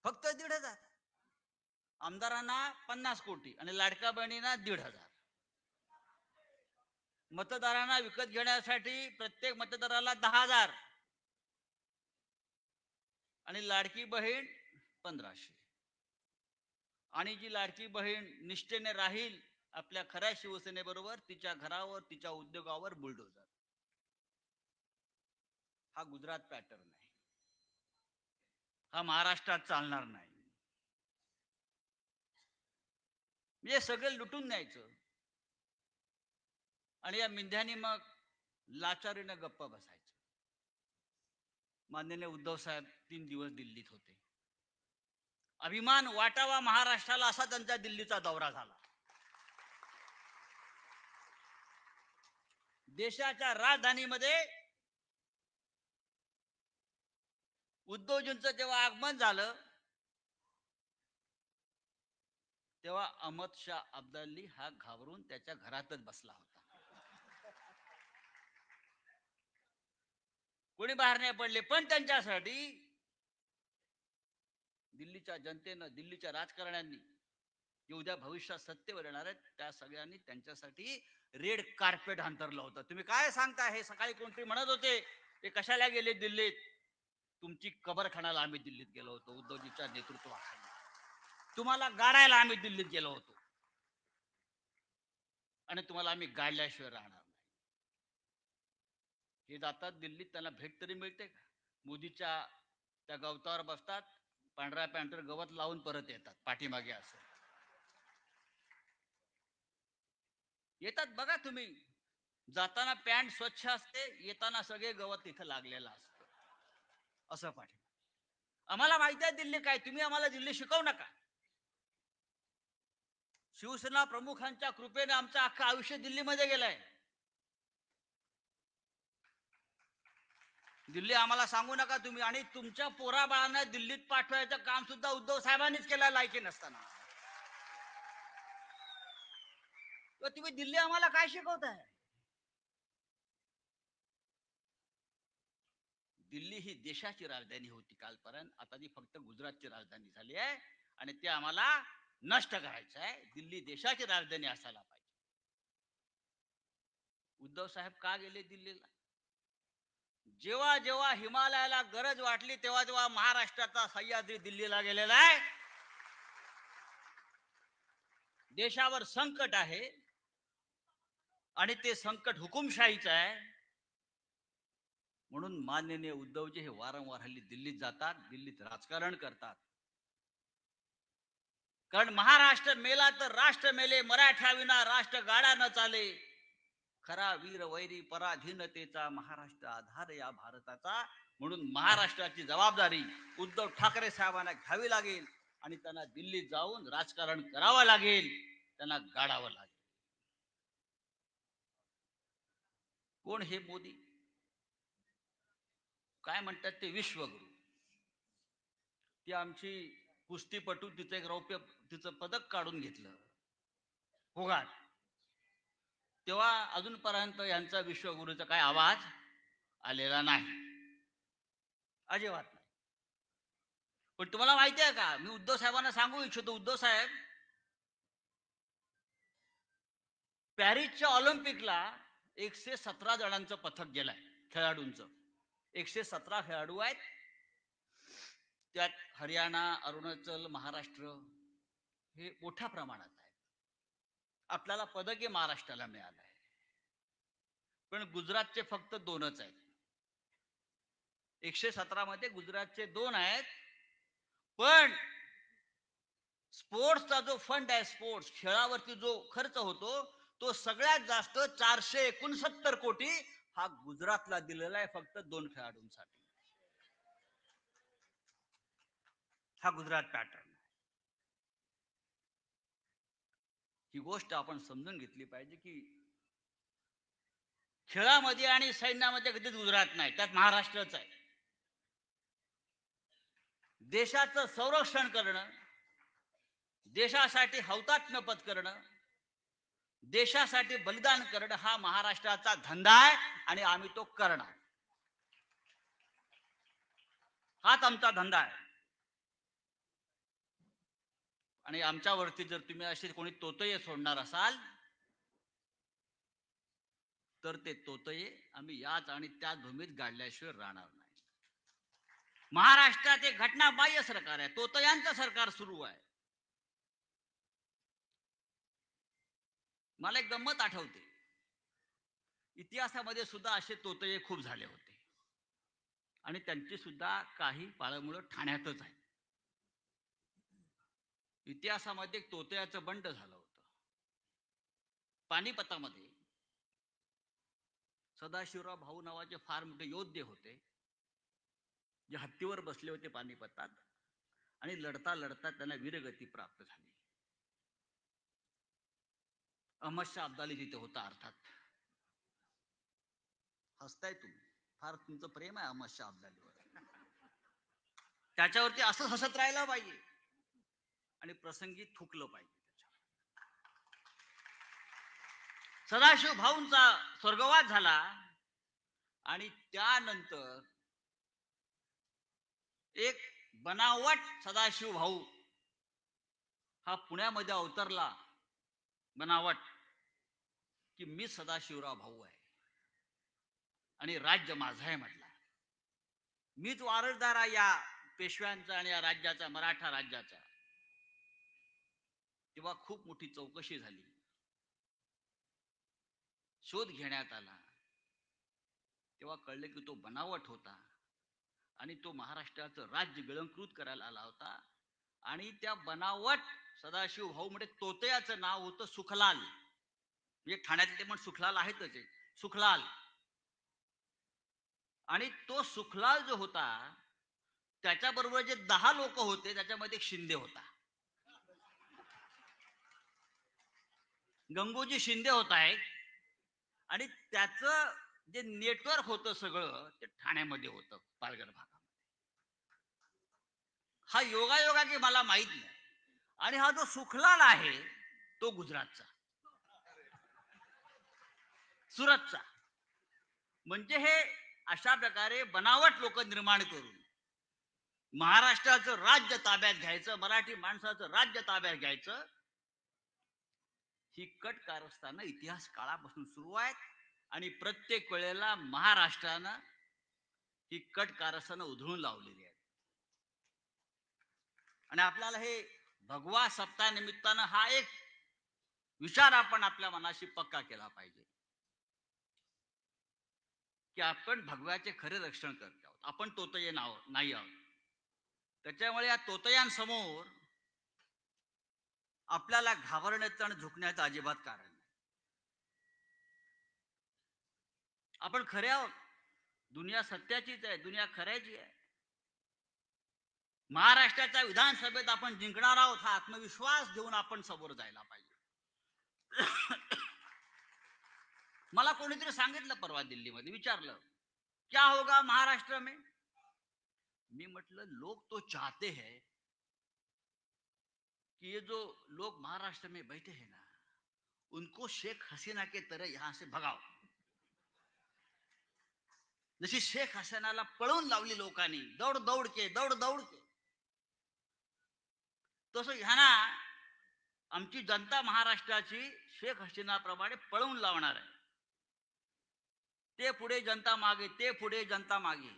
फक्त 1,500. आमदारांना 50 कोटी आणि लाडक्या बहिणींना 1,500. मतदारांना विकत घेण्यासाठी प्रत्येक मतदाराला 10,000 आणि लाडकी बहीण 1,500. आणि जी लाडकी बहीण निष्ठेने राहील आपल्या खऱ्या शिवसेनेबरोबर, तिच्या घरावर, तिच्या उद्योगावर बुलडोजर. हा गुजरात पॅटर्न आहे, हा महाराष्ट्रात चालणार नाही. म्हणजे सगळे लुटून न्यायचं आणि या मिंध्यानी मग लाचारीनं गप्प बसायचं. माननीय उद्धव साहेब 3 दिवस दिल्लीत होते. अभिमान वाटावा महाराष्ट्राला असा त्यांचा दिल्लीचा दौरा झाला. देशाच्या राजधानीमध्ये उद्धवजींचं जेव्हा आगमन झालं तेव्हा अहमद शाह अब्दाली हा घाबरून त्याच्या घरातच बसला होता. कोणी बाहेर नाही पडले. पण त्यांच्यासाठी दिल्लीच्या जनतेनं, दिल्लीच्या राजकारण्यांनी, जे उद्या भविष्यात सत्तेवर येणार आहेत त्या सगळ्यांनी त्यांच्यासाठी रेड कार्पेट अंतरलं होतं. तुम्ही काय सांगता? हे सकाळी कोणतरी म्हणत होते ते कशाला गेले दिल्लीत? तुमची कबर खाण्याला आम्ही दिल्लीत गेलो होतो उद्धवजीच्या नेतृत्वाखाली. तुम्हाला गाडायला आम्ही दिल्लीत गेलो होतो आणि तुम्हाला आम्ही गाडल्याशिवाय राहणार नाही. हे जातात दिल्लीत, त्यांना भेट तरी मिळते का? मोदीच्या त्या गवतावर बसतात, पांढऱ्या पॅन्टवर गवत लावून परत येतात पाठीमागे. असं येतात बघा तुम्ही. जाताना पॅन्ट स्वच्छ असते, येताना सगळे गवत तिथं लागलेलं असतं. असं पाठी. आम्हाला माहिती आहे दिल्ली काय, तुम्ही आम्हाला दिल्ली शिकवू नका. शिवसेना प्रमुखांच्या कृपेने आमचं अख्खं आयुष्य दिल्लीमध्ये गेलंय. दिल्ली आम्हाला सांगू नका तुम्ही. आणि तुमच्या पोराबाळांना दिल्लीत पाठवायचं काम सुद्धा उद्धव साहेबांनीच केलं लायकी नसताना. तुम्ही दिल्ली आम्हाला काय शिकवताय? दिल्ली ही देशाची राजधानी होती कालपर्यंत, आता ती फक्त गुजरातची राजधानी झाली आहे आणि ते आम्हाला नष्ट करायचं आहे. दिल्ली देशाची राजधानी असायला पाहिजे. उद्धव साहेब का गेले दिल्लीला? जेव्हा जेव्हा हिमालयाला गरज वाटली तेव्हा तेव्हा महाराष्ट्राचा सह्याद्री दिल्लीला गेलेला आहे. देशावर संकट आहे आणि ते संकट हुकुमशाहीचं आहे, म्हणून माननीय उद्धवजी हे वारंवार हल्ली दिल्लीत जातात, दिल्लीत राजकारण करतात. कारण महाराष्ट्र मेला तर राष्ट्र मेले, मराठ्याविना राष्ट्र गाडा न चाले. खरा वीर वैरी पराधीनतेचा, महाराष्ट्र आधार या भारताचा. म्हणून महाराष्ट्राची जबाबदारी उद्धव ठाकरे साहेबांना घ्यावी लागेल आणि त्यांना दिल्लीत जाऊन राजकारण करावं लागेल, त्यांना गाडावं लागेल. कोण हे मोदी? काय म्हणतात ते विश्वगुरु. ती आमची कुस्तीपटू तिचं एक रौप्य तिचं पदक काढून घेतलं होगाट, तेव्हा अजूनपर्यंत यांचा विश्वगुरूचा काय आवाज आलेला नाही, अजिबात नाही. पण तुम्हाला माहिती आहे का, मी उद्धव साहेबांना सांगू इच्छितो, उद्धव साहेब, पॅरिसच्या ऑलिम्पिकला 117 जणांचं पथक गेलंय, खेळाडूंचं 117 खेळाडू आहेत. त्यात हरियाणा, अरुणाचल, महाराष्ट्र हे मोठ्या प्रमाणात आहे. आपल्याला पदके महाराष्ट्राला मिळालं आहे, पण गुजरातचे फक्त 2च आहेत. 117 मध्ये गुजरातचे 2 आहेत. पण स्पोर्ट्सचा जो फंड आहे, स्पोर्ट्स खेळावरती जो खर्च होतो, तो सगळ्यात जास्त 469 कोटी हा गुजरातला दिलेला आहे, फक्त 2 खेळाडूंसाठी. हा गुजरात पॅटर्न. ही गोष्ट आपण समजून घेतली पाहिजे की खेळामध्ये आणि सैन्यामध्ये कधीच गुजरात नाही, त्यात महाराष्ट्रच आहे. देशाचं संरक्षण करणं, देशासाठी हौतात्म्य पत्करणं, देशासाठी बलिदान करणं हा महाराष्ट्राचा धंदा आहे आणि आम्ही तो करणार. हाच आमचा धंदा आहे. आणि आमच्यावरती जर तुम्ही असे कोणी तोतये सोडणार असाल तर ते तोतये आम्ही याच आणि त्याच भूमीत गाडल्याशिवाय राहणार नाही. महाराष्ट्रात एक घटनाबाह्य सरकार आहे, तोतयांचं सरकार सुरू आहे. मला एक गंमत आठवते, इतिहासामध्ये सुद्धा असे तोतये खूप झाले होते आणि त्यांची सुद्धा काही पाळमुळं ठाण्यातच आहे. इतिहासामध्ये एक तोतयाचं बंड झालं होतं. पानिपतामध्ये सदाशिवराव भाऊ नावाचे फार मोठे योद्धे होते, जे हत्तीवर बसले होते पानिपतात, आणि लढता लढता त्यांना वीरगती प्राप्त झाली. अहमद शाह अब्दाली तिथे होता. अर्थात हसताय तुम्ही, फार तुमचं प्रेम आहे अहमद शाह अब्दालीवर. त्याच्यावरती असं हसत राहिलं पाहिजे आणि प्रसंगी थुकलं पाहिजे. सदाशिव भाऊंचा स्वर्गवास झाला आणि त्यानंतर एक बनावट सदाशिव भाऊ हा पुण्यामध्ये अवतरला, बनावट, की मी सदाशिवराव भाऊ आहे आणि राज्य माझं आहे म्हटला. मीच वारसदार आहे या पेशव्यांचा आणि या राज्याचा, मराठा राज्याचा. तेव्हा खूप मोठी चौकशी झाली, शोध घेण्यात आला. तेव्हा कळले की तो बनावट होता आणि तो महाराष्ट्राचं राज्य गिळंकृत करायला आला होता. आणि त्या बनावट सदाशिव भाऊ म्हणजे तोतयाचं नाव होतं सुखलाल. म्हणजे ठाण्यातले ते पण सुखलाल आहेतच, सुखलाल. आणि तो सुखलाल जो होता त्याच्याबरोबर जे 10 लोक होते त्याच्यामध्ये एक शिंदे होता, गंगोजी शिंदे होता एक. आणि त्याचं जे नेटवर्क होतं सगळं ते ठाण्यामध्ये होतं, पालघर भागामध्ये. हा योगायोगा की मला माहित नाही. आणि हा जो सुखलाल आहे तो गुजरातचा, सुरतचा. म्हणजे हे अशा प्रकारे बनावट लोक निर्माण करून महाराष्ट्राचं राज्य ताब्यात घ्यायचं, मराठी माणसाचं राज्य ताब्यात घ्यायचं, ही कट कारस्थानं इतिहास काळापासून सुरू आहेत आणि प्रत्येक वेळेला महाराष्ट्रानं ही कट कारस्थानं उधळून लावलेली आहेत. आणि आपल्याला हे भगवा सप्ताह निमित्तानं हा एक विचार आपण आपल्या मनाशी पक्का केला पाहिजे की आपण भगव्याचे खरे रक्षण करत आहोत, आपण तोतये नाही आहोत. त्याच्यामुळे या तोतयांसमोर आपल्याला घाबरण्याचं आणि झुकण्याचं अजिबात कारण नाही. आपण खरे आहोत, दुनिया सत्याचीच आहे, दुनिया खऱ्याची आहे. महाराष्ट्राच्या विधानसभेत आपण जिंकणार आहोत हा आत्मविश्वास घेऊन आपण समोर जायला पाहिजे. मला कोणीतरी सांगितलं परवा दिल्लीमध्ये, विचारलं क्या होगा महाराष्ट्र में. मी म्हटलं लोग तो चाहते हैं कि ये जो लोग महाराष्ट्र में बैठे हैं ना उनको शेख हसीना के तरह यहां से भगाओ. जशी शेख हसीनाला पळून लावली लोकांनी दौड दौड के, तसं ह्यांना आमची जनता महाराष्ट्राची शेख हसीनाप्रमाणे पळवून लावणार आहे. ते पुढे जनता मागे, ते पुढे जनता मागे.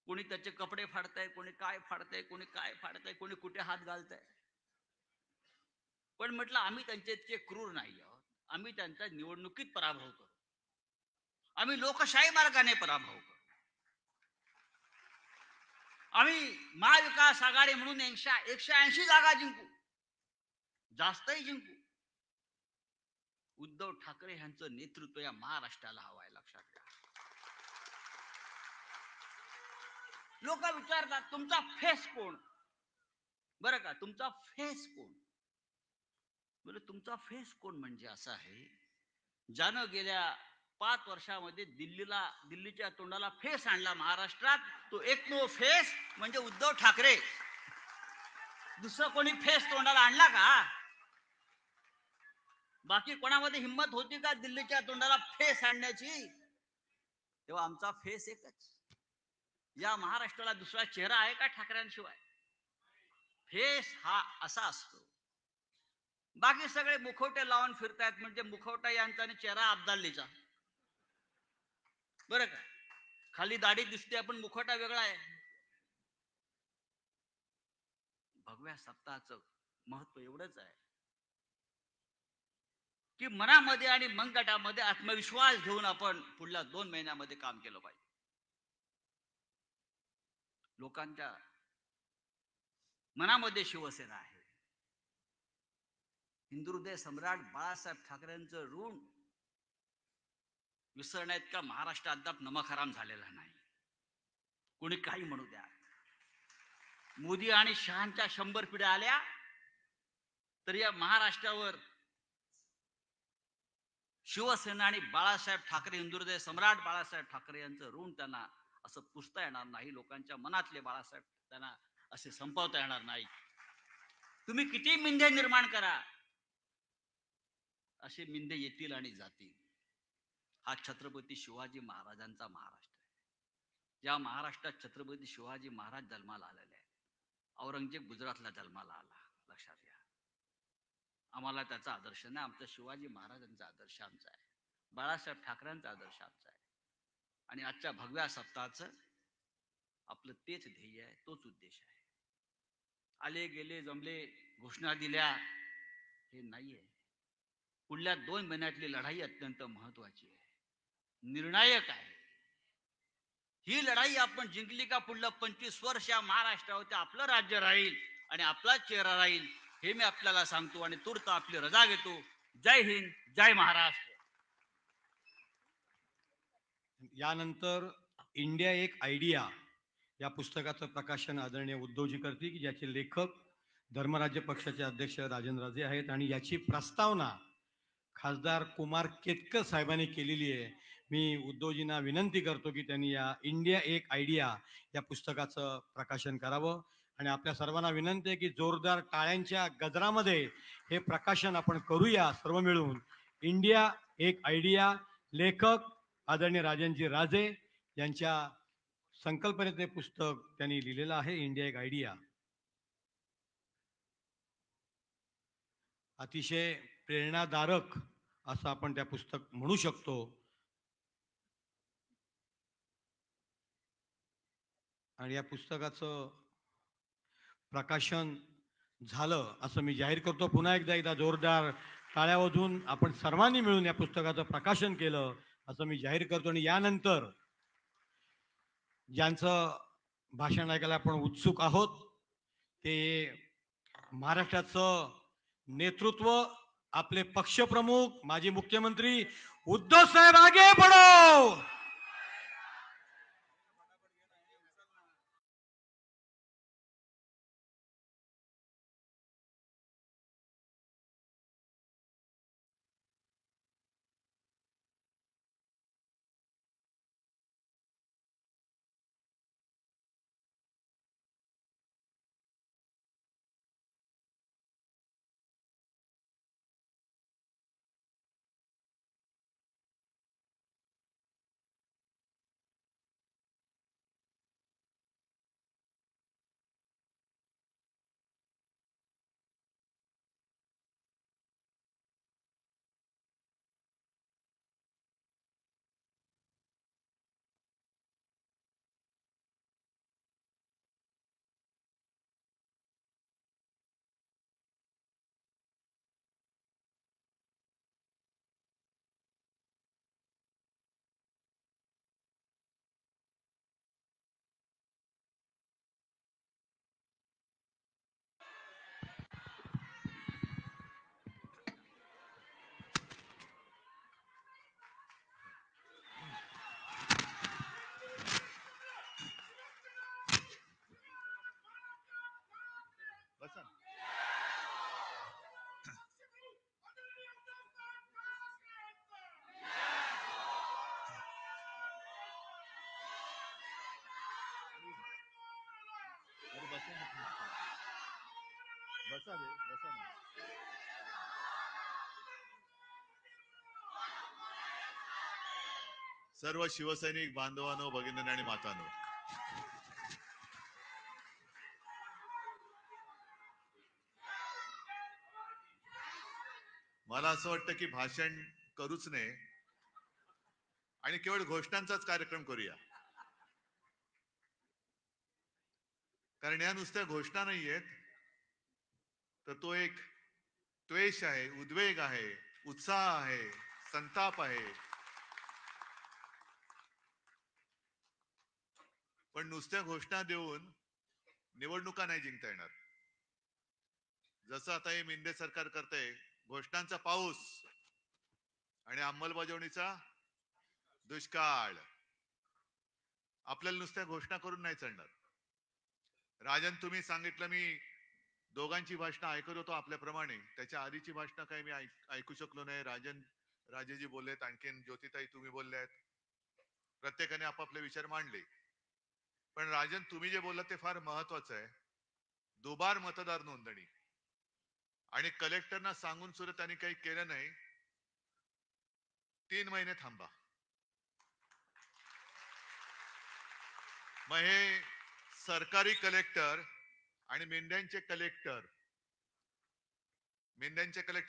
कोणी त्याचे कपडे फाडताय, कोणी काय फाडताय, कोणी काय फाडताय, कोणी कुठे हात घालताय. पण म्हटलं आम्ही त्यांचे इतके क्रूर नाही आहोत. आम्ही त्यांच्या निवडणुकीत पराभव करू, आम्ही लोकशाही मार्गाने पराभव करू. आम्ही महाविकास आघाडी म्हणून 180 जागा जिंकू, जास्तही जिंकू. उद्धव ठाकरे यांचं नेतृत्व या महाराष्ट्राला हवं आहे, लक्षात घ्या. लोक विचारतात तुमचा फेस कोण, बरं का, तुमचा फेस कोण. बोले तुमचा फेस कोण म्हणजे असं आहे ज्यानं गेल्या 5 वर्षामध्ये दिल्लीच्या तोंडाला फेस आणला महाराष्ट्रात, तो एकमेव फेस म्हणजे उद्धव ठाकरे. दुसरं कोणी फेस तोंडाला आणला का? बाकी कोणामध्ये हिंमत होती का दिल्लीच्या तोंडाला फेस आणण्याची? तेव्हा आमचा फेस एकच. या महाराष्ट्राला दुसरा चेहरा आहे का ठाकरेंशिवाय? फेस हा असा असतो. बाकी सगळे मुखवटे लावून फिरतायत, म्हणजे मुखवटा यांचा आणि चेहरा अब्दालीचा, बरं का. खाली दाढी दिसते पण मुखवटा वेगळा आहे. भगव्या सप्ताहाचं महत्व एवढंच आहे की मनामध्ये आणि मनगटामध्ये आत्मविश्वास घेऊन आपण पुढल्या 2 महिन्यामध्ये काम केलं पाहिजे. लोकांच्या मनामध्ये शिवसेना आहे. हिंदुहृदय सम्राट बाळासाहेब ठाकरेंचं ऋण विसरण्यात का महाराष्ट्र अद्याप नमक-हराम झालेला नाही. कोणी काही म्हणू द्या. मोदी आणि शहांच्या 100 पिढ्या आल्या तरी या महाराष्ट्रावर शिवसेना आणि बाळासाहेब ठाकरे, हिंदुहृदय सम्राट बाळासाहेब ठाकरे यांचं ऋण त्यांना असं पुसता येणार नाही. लोकांच्या मनातले बाळासाहेब त्यांना असे संपवता येणार नाही. तुम्ही किती मिंधे निर्माण करा, असे मिंधे येतील आणि जातील. हा छत्रपती शिवाजी महाराजांचा महाराष्ट्र आहे. ज्या महाराष्ट्रात छत्रपती शिवाजी महाराज जन्माला आलेले आहेत. औरंगजेब गुजरातला जन्माला आला, लक्षात घ्या. आम्हाला त्याचा आदर्श नाही, आमचा शिवाजी महाराजांचा आदर्श आमचा आहे, बाळासाहेब ठाकरेंचा आदर्श आमचा आहे. आणि आजच्या भगव्या सप्ताहाचं आपलं तेच ध्येय आहे, तोच उद्देश आहे. आले गेले जमले, घोषणा दिल्या, हे नाहीये. पुढल्या 2 महिन्यातली लढाई अत्यंत महत्वाची आहे, निर्णायक आहे. ही लढाई आपण जिंकली का पुढलं 25 वर्ष या महाराष्ट्रावर आपलं राज्य राहील आणि आपला चेहरा राहील, हे मी आपल्याला सांगतो. आणि तूर्त आपली रजा घेतो. जय हिंद, जय महाराष्ट्र. यानंतर इंडिया एक आयडिया या पुस्तकाचं प्रकाशन आदरणीय उद्धवजी करतील, की ज्याचे लेखक धर्मराज्य पक्षाचे अध्यक्ष राजेंद्रराजे आहेत आणि याची प्रस्तावना खासदार कुमार केतकर साहेबांनी केलेली आहे. मी उद्धवजींना विनंती करतो की त्यांनी या इंडिया एक आयडिया या पुस्तकाचं प्रकाशन करावं. आणि आपल्या सर्वांना विनंती आहे की जोरदार टाळ्यांच्या गजरामध्ये हे प्रकाशन आपण करूया सर्व मिळून. इंडिया एक आयडिया, लेखक आदरणीय राजनजी राजे यांच्या संकल्पनेचे पुस्तक त्यांनी लिहिलेलं आहे, इंडिया एक आयडिया. अतिशय प्रेरणादायक असं आपण त्या पुस्तक म्हणू शकतो. आणि या पुस्तकाचं प्रकाशन झालं असं मी जाहीर करतो. पुन्हा एकदा जोरदार टाळ्या वाजवून आपण सर्वांनी मिळून या पुस्तकाचं प्रकाशन केलं असं मी जाहीर करतो. आणि यानंतर ज्यांचं भाषण ऐकायला आपण उत्सुक आहोत ते महाराष्ट्राचं नेतृत्व, आपले पक्षप्रमुख माजी मुख्यमंत्री उद्धव साहेब आगे बढो. सर्व शिवसैनिक बांधवांनो, भगिनींनो आणि मातांनो, मला असं वाटतं की भाषण करूच नये आणि केवळ घोषणांचाच कार्यक्रम करूया. कारण या नुसत्या घोषणा नाहीयेत, तर तो एक द्वेष आहे, उद्वेग आहे, उत्साह आहे, संताप आहे. पण नुसत्या घोषणा देऊन निवडणुका नाही जिंकता येणार. जसं आता हे मिंदे सरकार करतंय, घोषणांचा पाऊस आणि अंमलबजावणीचा दुष्काळ. आपल्याला नुसत्या घोषणा करून नाही चालणार. राजन, तुम्ही सांगितलं, मी दोघांची भाषणं ऐकत होतो आपल्याप्रमाणे. त्याच्या आधीची भाषणं काही मी ऐकू शकलो नाही. राजेजी बोललेत, आणखीन ज्योतिताई तुम्ही बोलल्यात, प्रत्येकाने आपापले विचार मांडले. पण राजन, तुम्ही जे बोललात ते फार महत्वाचं आहे. दुबार मतदार नोंदणी आणि कलेक्टरना सांगून सुद्धा त्यांनी काही केलं नाही. 3 महिने थांबा. मग हे सरकारी कलेक्टर आणि मेंढ्यांचे कलेक्टर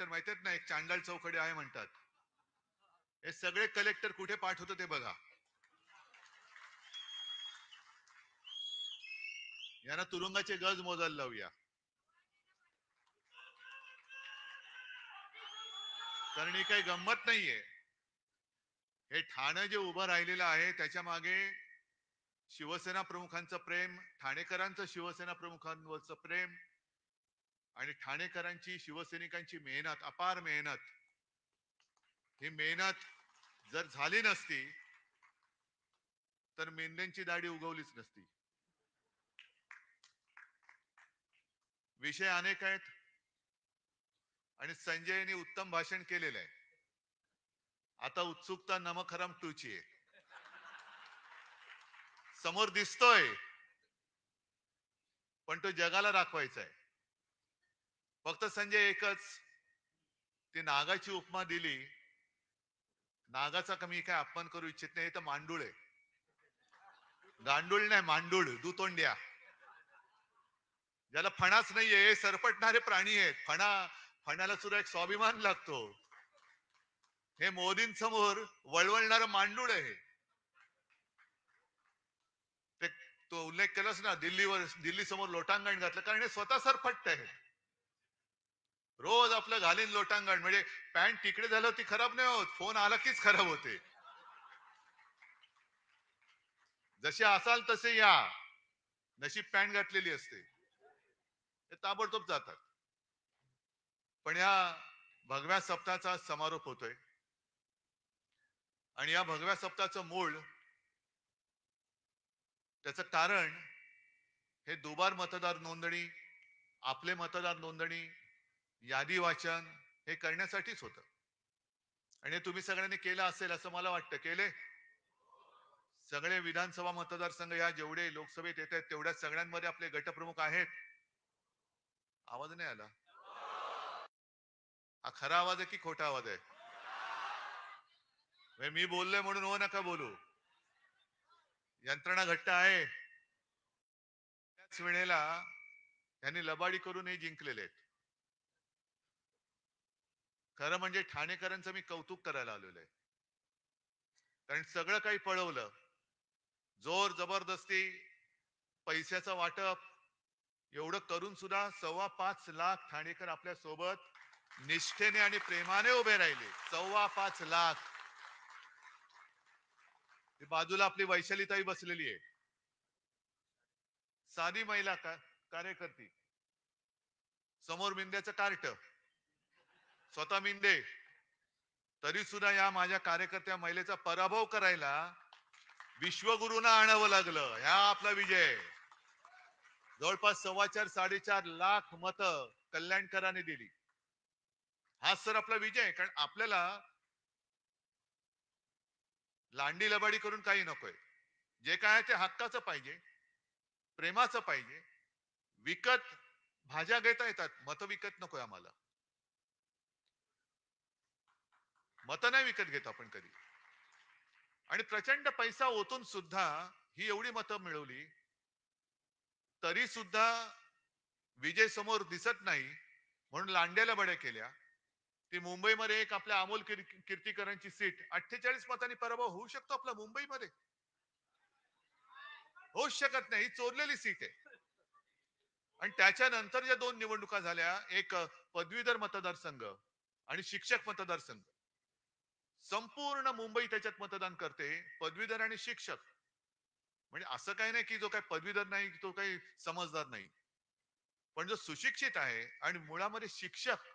माहिती आहेत ना, एक चांडाळ चौकडे आहे म्हणतात. हे सगळे कलेक्टर कुठे पाठवतो ते बघा. यांना तुरुंगाचे गज मोजायला लावूया. कारण ही काही गंमत नाहीये. हे ठाणे जे उभं राहिलेलं आहे त्याच्या मागे शिवसेना प्रमुखांचं प्रेम, ठाणेकरांचं शिवसेना प्रमुखांवरचं प्रेम आणि ठाणेकरांची, शिवसैनिकांची मेहनत, अपार मेहनत. ही मेहनत जर झाली नसती तर मेंढ्यांची दाढी उगवलीच नसती. विषय अनेक आहेत आणि संजयने उत्तम भाषण केलेलं आहे. आता उत्सुकता नमक-हराम 2 ची आहे. समोर दिसतोय, पण तो जगाला दाखवायचा आहे. फक्त संजय एकच ती नागाची उपमा दिली. नागाचा कमी काय अपमान करू इच्छित नाही, हे तर मांडूळ आहे. गांडूळ नाही, मांडूळ, दुतोंड्या. ज्याला फणाच नाहीये, हे सरपटणारे प्राणी आहेत. फणाला सुद्धा एक स्वाभिमान लागतो. हे मोदींसमोर वळवळणारं मांडूळ आहे. ते तो उल्लेख केलास ना, दिल्ली समोर लोटांगण घातलं, कारण हे स्वतः सरपट्ट आहे. रोज आपलं घालीन लोटांगण, म्हणजे पॅन्ट तिकडे झालं ती खराब नाही होत, फोन आला कीच खराब होते. जसे असाल तसे या, नशीब पॅन्ट घातलेली असते, ते ताबडतोब जातात. पण या भगव्या सप्ताहाचा समारोप होतोय आणि या भगव्या सप्ताहाचं मूळ, त्याचं कारण हे दुबार मतदार नोंदणी, आपले मतदार नोंदणी, यादी वाचन हे करण्यासाठीच होतं. आणि हे तुम्ही सगळ्यांनी केलं असेल असं मला वाटतं. केले? सगळे विधानसभा मतदारसंघ या जेवढे लोकसभेत येत आहेत तेवढ्या सगळ्यांमध्ये आपले गटप्रमुख आहेत. आवाज नाही आला. हा खरा आवाज आहे की खोटा आवाज आहे? म्हणजे मी बोललोय म्हणून हो नका बोलू. यंत्रणा घट्ट आहे. त्याच वेळेला त्यांनी लबाडी करून हे जिंकलेले आहेत. खरं म्हणजे ठाणेकरांचं मी कौतुक करायला आलेलो आहे. कारण सगळं काही पळवलं, जोर जबरदस्ती, पैशाचं वाटप, एवढं करून सुद्धा 5.25 लाख ठाणेकर आपल्या सोबत निष्ठेने आणि प्रेमाने उभे राहिले. 5.25 लाख. बाजूला आपली वैशालीताई बसलेली आहे, साधी महिला कार्यकर्ती, समोर मिंद्याचं कार्ट, स्वतः मिंदे, तरी सुद्धा या माझ्या कार्यकर्त्या महिलेचा पराभव करायला विश्वगुरूंना आणावं लागलं. ह्या आपला विजय. जवळपास 4.25-4.5 लाख मतं कल्याणकरांनी दिली. हा सर आपला विजय आहे. कारण आपल्याला लांडी लबाडी करून काही नकोय. जे काय आहे ते हक्काचं पाहिजे, प्रेमाचं पाहिजे. विकत भाज्या घेता येतात, मतं विकत नकोय आम्हाला. मतं नाही विकत घेत आपण कधी. आणि प्रचंड पैसा ओतून सुद्धा ही एवढी मतं मिळवली, तरी सुद्धा विजय समोर दिसत नाही म्हणून लांड्याला बड्या केल्या. ती मुंबईमध्ये एक आपल्या अमोल कीर्तीकरांची सीट 48 मतांनी पराभव होऊ शकतो आपला मुंबईमध्ये? होऊच शकत नाही. ही चोरलेली सीट आहे. आणि त्याच्यानंतर ज्या 2 निवडणुका झाल्या, एक पदवीधर मतदारसंघ आणि शिक्षक मतदारसंघ, संपूर्ण मुंबई त्याच्यात मतदान करते, पदवीधर आणि शिक्षक. म्हणजे असं काही नाही की जो काही पदवीधर नाही तो काही समजदार नाही, पण जो सुशिक्षित आहे आणि मुळामध्ये शिक्षक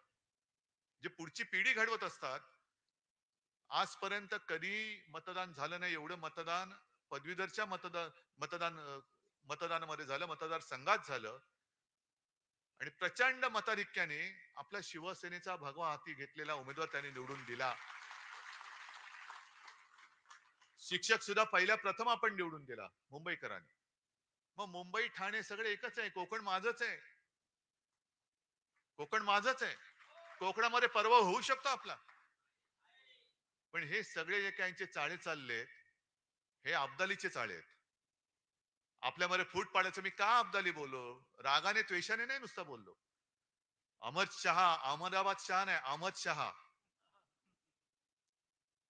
जे पुढची पिढी घडवत असतात, आजपर्यंत कधी मतदान झालं नाही एवढं मतदान पदवीधरच्या मतदानामध्ये झालं, मतदारसंघात झालं. आणि प्रचंड मताधिक्याने आपल्या शिवसेनेचा भगवा हाती घेतलेला उमेदवार त्यांनी निवडून दिला. शिक्षक सुद्धा पहिल्या प्रथम आपण निवडून दिला मुंबईकरांनी. मग मुंबई ठाणे सगळे एकच आहे. कोकण माझच आहे. कोकण माझच आहे. कोकणामध्ये पराभव होऊ शकतो आपला. पण हे सगळे जे काहींचे चाळे चाललेत, हे अब्दालीचे चाळे आहेत. आपल्यामध्ये फूट पाडायचं. मी का अब्दाली बोललो? रागाने द्वेषाने नाही नुसतं बोललो. अहमद शहा, अहमदाबाद शहा नाही, अहमद शहा.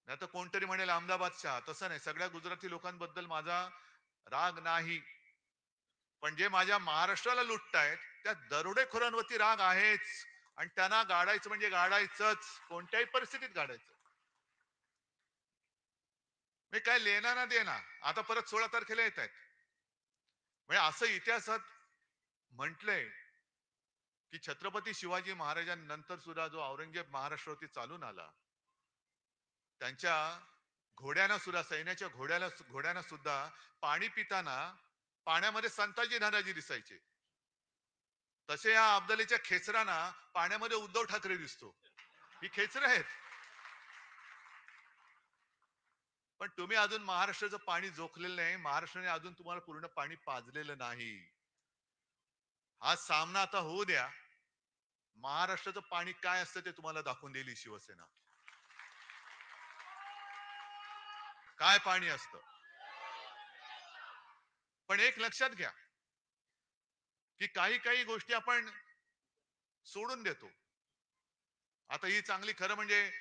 नाही तर कोणतरी म्हणेल अहमदाबाद शहा. तसं नाही. सगळ्या गुजराती लोकांबद्दल माझा राग नाही. पण जे माझ्या महाराष्ट्राला लुटतायत त्या दरोडेखोरांवरती राग आहेच. आणि त्यांना गाडायचं म्हणजे गाडायचंच, कोणत्याही परिस्थितीत गाडायचं. मी काय लेना ना देना. आता परत 16 तारखेला येत आहेत. म्हणजे असं इतिहासात म्हटलंय की छत्रपती शिवाजी महाराजांनंतर सुद्धा जो औरंगजेब महाराष्ट्रावरती चालून आला, त्यांच्या घोड्यांना सुद्धा, सैन्याच्या घोड्यांना सुद्धा पाणी पिताना पाण्यामध्ये संताजी धनाजी दिसायचे. तसे या अब्दालीच्या खेचरांना पाण्यामध्ये उद्धव ठाकरे दिसतो. ही खेचर आहेत. पण तुम्ही अजून महाराष्ट्राचं पाणी जोखलेलं नाही. महाराष्ट्राने अजून तुम्हाला पूर्ण पाणी पाजलेलं नाही. हा सामना आता होऊ द्या. महाराष्ट्राचं पाणी काय असतं ते तुम्हाला दाखवून देईल शिवसेना. काय पाणी असतं. पण एक लक्षात घ्या की काही काही गोष्टी आपण सोडून देतो. आता ही चांगली, खरं म्हणजे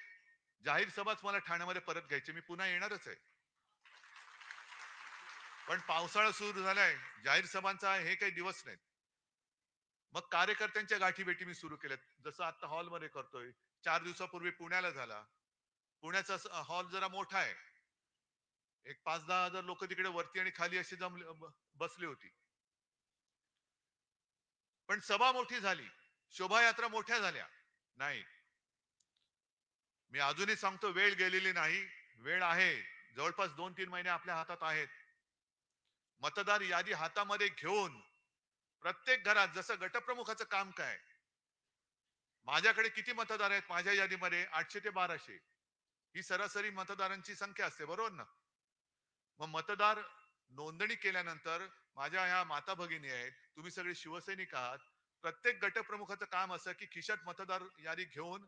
जाहीर सभाच मला ठाण्यामध्ये परत घ्यायची, मी पुन्हा येणारच आहे. पण पावसाळा सुरू झालाय, जाहीर सभांचा हे काही दिवस नाहीत. मग कार्यकर्त्यांच्या गाठीभेटी मी सुरू केल्यात, जसं आता हॉलमध्ये करतोय. 4 दिवसापूर्वी पुण्याला झाला. पुण्याचा हॉल जरा मोठा आहे. एक 5-10 हजार लोक तिकडे वरती आणि खाली अशी बसली होती. पण सभा मोठी झाली, शोभायात्रा मोठ्या झाल्या नाही. मी अजूनही सांगतो, वेळ गेलेली नाही, वेळ आहे. जवळपास 2-3 महिने आपल्या हातात आहेत. मतदार यादी हातामध्ये घेऊन प्रत्येक घरात, जसं गटप्रमुखाचं काम काय, माझ्याकडे किती मतदार आहेत माझ्या यादीमध्ये? 800 ते 1200. ही सरासरी मतदारांची संख्या असते, बरोबर ना? मग मतदार नोंदणी केल्यानंतर माझ्या ह्या माता भगिनी आहेत, तुम्ही सगळे शिवसैनिक आहात. प्रत्येक गटप्रमुखाचं काम असं की खिशात मतदार यादी घेऊन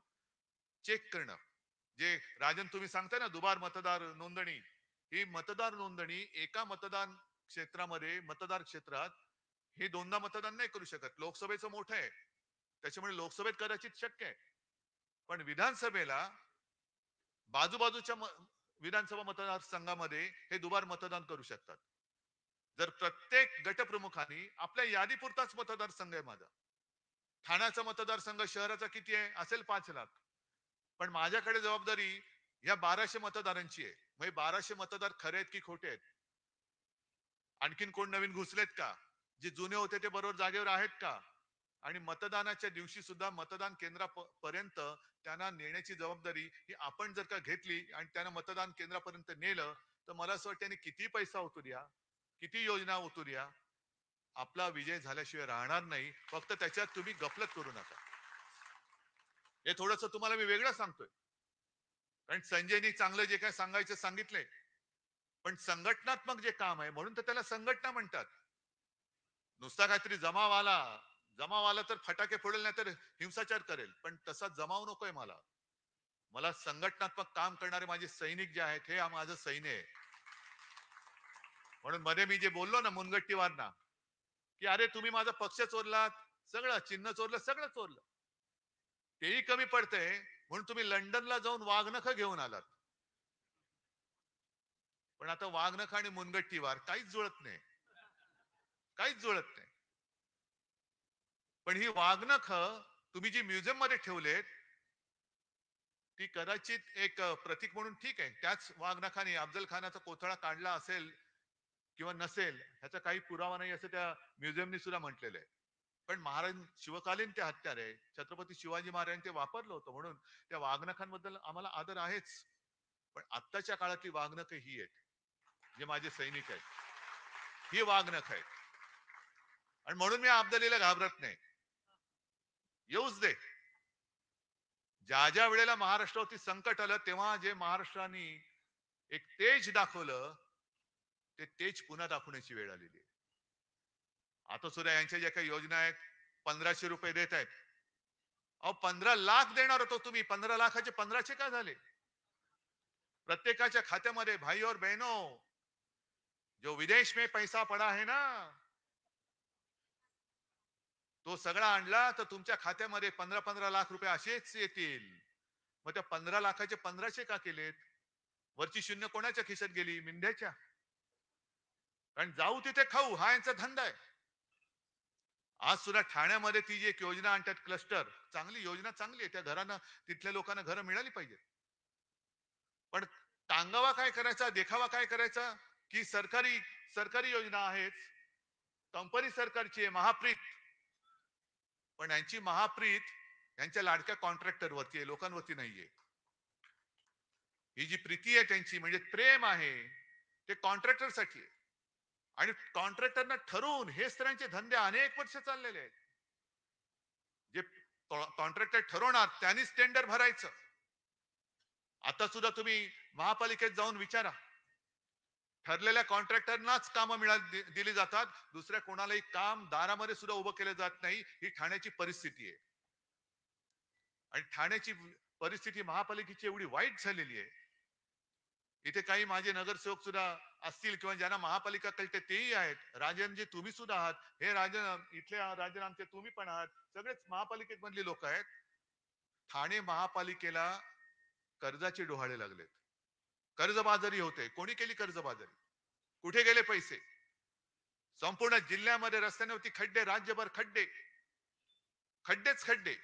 चेक करणं. जे राजन तुम्ही सांगताय ना, दुबार मतदार नोंदणी, ही मतदार नोंदणी एका मतदान क्षेत्रामध्ये, मतदार क्षेत्रात हे दोनदा मतदान नाही करू शकत. लोकसभेचं मोठं आहे, त्याच्यामुळे लोकसभेत कदाचित शक्य आहे. पण विधानसभेला बाजूबाजूच्या विधानसभा मतदारसंघामध्ये हे दुबार मतदान करू शकतात. जर प्रत्येक गटप्रमुखांनी, आपल्या यादीपुरताच मतदारसंघ आहे माझा, ठाण्याचा मतदारसंघ शहराचा किती आहे असेल? 5 लाख. पण माझ्याकडे जबाबदारी या 1200 मतदारांची आहे. म्हणजे 1200 मतदार खरे आहेत की खोटे आहेत? आणखीन कोण नवीन घुसलेत का? जे जुने होते ते बरोबर जागेवर आहेत का? आणि मतदानाच्या दिवशी सुद्धा मतदान केंद्रापर्यंत त्यांना नेण्याची जबाबदारी ही आपण जर का घेतली आणि त्यांना मतदान केंद्रापर्यंत नेलं, तर मला असं वाटतं त्यांनी किती पैसा ओतू द्या, किती योजना ओतू द्या, आपला विजय झाल्याशिवाय राहणार नाही. फक्त त्याच्यात तुम्ही गफलत करू नका. हे थोडस तुम्हाला मी वेगळं सांगतोय, कारण संजयनी चांगलं जे काय सांगायचं सांगितलंय. पण संघटनात्मक जे काम आहे, म्हणून तर त्याला संघटना म्हणतात. नुसता काहीतरी जमाव आला तर फटाके फोडेल, नाही तर हिंसाचार करेल, पण तसा जमाव नकोय मला. मला संघटनात्मक काम करणारे माझे सैनिक जे आहेत, हे माझं सैन्य आहे. म्हणून मध्ये मी जे बोललो ना मुनगट्टीवारना, की अरे तुम्ही माझा पक्ष चोरलात, सगळं चिन्ह चोरलं, सगळं चोरलं, तेही कमी पडतंय म्हणून तुम्ही लंडनला जाऊन वाघनख घेऊन आलात. पण आता वाघनख आणि मुनगट्टीवार काहीच जुळत नाही, काहीच जुळत नाही. पण ही वाघनख तुम्ही जी म्युझियम मध्ये ठेवलेत, ती कदाचित एक प्रतीक म्हणून ठीक आहे. त्याच वाघनखाने अफजल खानाचा कोथळा काढला असेल किंवा नसेल, ह्याचा काही पुरावा नाही असं त्या म्युझियमनी सुद्धा म्हटलेलं आहे. पण महाराज शिवकालीन ते हत्यार आहे, छत्रपती शिवाजी महाराजांनी ते वापरलं होतं, म्हणून त्या वाघनखांबद्दल आम्हाला आदर आहेच. पण आत्ताच्या काळातली वाघनख ही आहेत, जे माझे सैनिक आहेत, ही वाघनख आहेत. आणि म्हणून मी अब्दालीला घाबरत नाही. येऊच दे. ज्या ज्या वेळेला महाराष्ट्रावरती संकट आलं, तेव्हा जे महाराष्ट्राने एक तेज दाखवलं, ते तेज पुन्हा दाखवण्याची वेळ आलेली आहे. आता सुद्धा यांच्या ज्या काही योजना आहेत, 1500 रुपये देत आहेत. अहो 15 लाख देणार होतो तुम्ही, 15 लाखाचे 1500 का झाले? प्रत्येकाच्या खात्यामध्ये, भाई और बहनों, जो विदेश में पैसा पड़ा है ना, तो सगळा आणला तर तुमच्या खात्यामध्ये 15-15 लाख रुपये असेच येतील. मग त्या 15 लाखाचे 1500 का केलेत? वरची शून्य कोणाच्या खिशात गेली? मिंध्याच्या. कारण जाऊ तिथे खाऊ, हा यांचा धंदा आहे. आज सुद्धा ठाण्यामध्ये ती जी एक योजना आणतात, क्लस्टर, चांगली योजना, चांगली आहे. त्या घरांना, तिथल्या लोकांना घरं मिळाली पाहिजेत. पण टांगावा काय करायचा, देखावा काय करायचा, की सरकारी सरकारी योजना आहेत, कंपनी सरकारची आहे, महाप्रीत. पण यांची महाप्रीत यांच्या लाडक्या कॉन्ट्रॅक्टर वरती आहे, लोकांवरती नाहीये. ही जी प्रीती आहे त्यांची, म्हणजे प्रेम आहे, ते कॉन्ट्रॅक्टर साठी आहे. आणि कॉन्ट्रॅक्टरना ठरवून हे त्यांचे धंदे अनेक वर्ष चाललेले आहेत. जे कॉन्ट्रॅक्टर ठरवणार त्यांनीच टेंडर भरायचं. आता सुद्धा तुम्ही महापालिकेत जाऊन विचारा, ठरलेल्या कॉन्ट्रॅक्टरनाच कामं दिली जातात, दुसऱ्या कोणालाही काम दारामध्ये सुद्धा उभं केलं जात नाही. ही ठाण्याची परिस्थिती आहे. आणि ठाण्याची परिस्थिती महापालिकेची एवढी वाईट झालेली आहे, इथे काही माझे नगरसेवक सुद्धा असतील किंवा ज्यांना महापालिका कळते तेही आहेत. राजन जे तुम्ही सुद्धा आहात, हे राजन इथले राजन आमचे तुम्ही पण आहात, सगळेच महापालिकेमधली लोक आहेत. ठाणे महापालिकेला कर्जाचे डोहाळे लागलेत, कर्जबाजारी होते. कोणी केली कर्जबाजारी? कुठे गेले पैसे? संपूर्ण जिल्ह्यामध्ये रस्त्यांवरती खड्डे, राज्यभर खड्डे, खड्डेच खड्डे.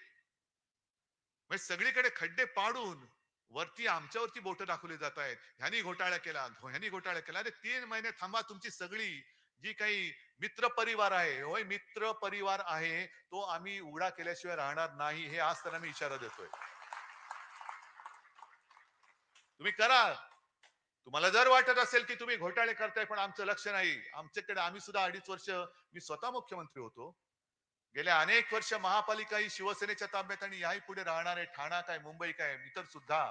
म्हणजे सगळीकडे खड्डे पाडून वरती आमच्यावरती बोट दाखवली जात आहेत. ह्यानी घोटाळा केला, ह्यानी घोटाळा केला. अरे 3 महिने थांबा. तुमची सगळी जी काही मित्र परिवार आहे, होय मित्र परिवार आहे, तो आम्ही उघडा केल्याशिवाय राहणार नाही, हे आज त्यांना मी इशारा देतोय. तुम्ही करा. तुम्हाला जर वाटत असेल की तुम्ही घोटाळे करताय पण आमचं लक्ष नाही, आमच्याकडे आम्ही सुद्धा 2.5 वर्ष, मी स्वतः मुख्यमंत्री होतो, गेल्या अनेक वर्ष महापालिका ही शिवसेनेच्या ताब्यात आणि याही पुढे राहणार आहे. ठाणा काय, मुंबई काय, इतर सुद्धा.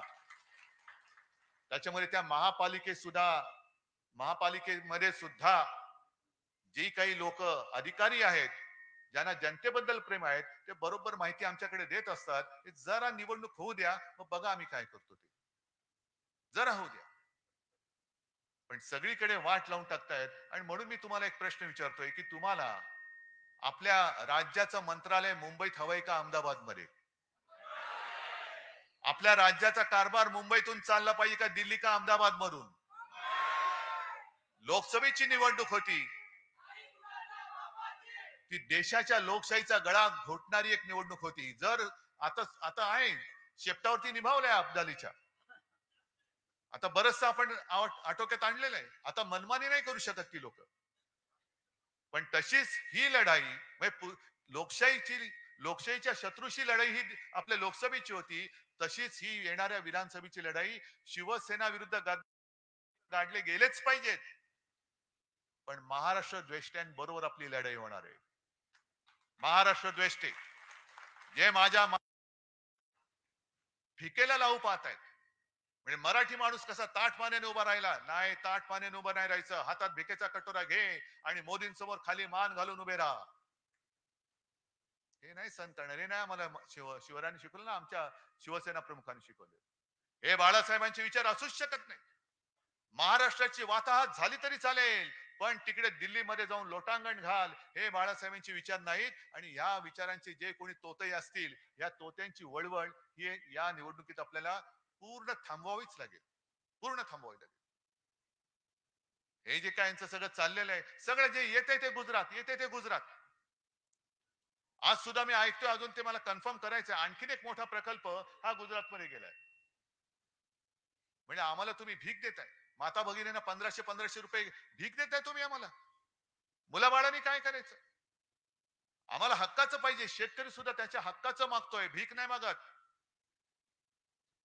त्याच्यामध्ये त्या महापालिकेमध्ये सुद्धा जी काही लोक अधिकारी आहेत, ज्यांना जनतेबद्दल प्रेम आहेत, ते बरोबर माहिती आमच्याकडे देत असतात. जरा निवडणूक होऊ द्या, मग बघा आम्ही काय करतो ते. जरा होऊ द्या. पण सगळीकडे वाट लावून टाकतायत. आणि म्हणून मी तुम्हाला एक प्रश्न विचारतोय की तुम्हाला आपल्या राज्याचं मंत्रालय मुंबईत हवंय का अहमदाबाद मध्ये? आपल्या राज्याचा कारभार मुंबईतून चालला पाहिजे का दिल्ली का अहमदाबाद मधून? लोकसभेची निवडणूक होती, ती देशाच्या लोकशाहीचा गळा घोटणारी एक निवडणूक होती. जर आता आता आहे शेपटावरती निभावलंय अब्दालीच्या, आता बरचसं आपण आटोक्यात आणलेलं आहे. आता मनमानी नाही करू शकत ती लोक. पण तशीच ही लढाई म्हणजे लोकशाहीच्या शत्रूशी लढाई ही आपल्या लोकसभेची होती, तशीच ही येणाऱ्या विधानसभेची लढाई शिवसेना विरुद्ध गाडले गेलेच पाहिजेत. पण महाराष्ट्र द्वेष्ट्यांबरोबर आपली लढाई होणार आहे. महाराष्ट्र द्वेष्टे जे माझ्या फिकेला लावू पाहत आहेत. म्हणजे मराठी माणूस कसा ताठ मानेने उभा राहिला नाही, ताठ मानेने उभा नाही राहायचं. हातात भिकेचा कटोरा घे आणि मोदींसमोर खाली मान घालून उभे राहा, हे नाही सहन करणार. हे नाही आम्हाला शिवरायांनी शिकवलं ना, आमच्या शिवसेना प्रमुखांनी शिकवले. हे बाळासाहेबांचे विचार असूच शकत नाही. महाराष्ट्राची वाताहत झाली तरी चालेल, पण तिकडे दिल्लीमध्ये जाऊन लोटांगण घाल, हे बाळासाहेबांचे विचार नाहीत. आणि या विचारांचे जे कोणी तोते असतील, या तोत्यांची वळवळ ही या निवडणुकीत आपल्याला पूर्ण थांबवावीच लागेल, पूर्ण थांबवावी लागेल. हे जे काय यांचं सगळं चाललेलं आहे, सगळं जे येते ते गुजरात, येते ते गुजरात. आज सुद्धा मी ऐकतोय, अजून ते मला कन्फर्म करायचं, आणखीन एक मोठा प्रकल्प हा गुजरातमध्ये गेलाय. म्हणजे आम्हाला तुम्ही भीक देताय, माता भगिनींना 1500 रुपये भीक देताय तुम्ही आम्हाला. मुलाबाळांनी काय करायचं? आम्हाला हक्काचं पाहिजे. शेतकरी सुद्धा त्याच्या हक्काचं मागतोय, भीक नाही मागत.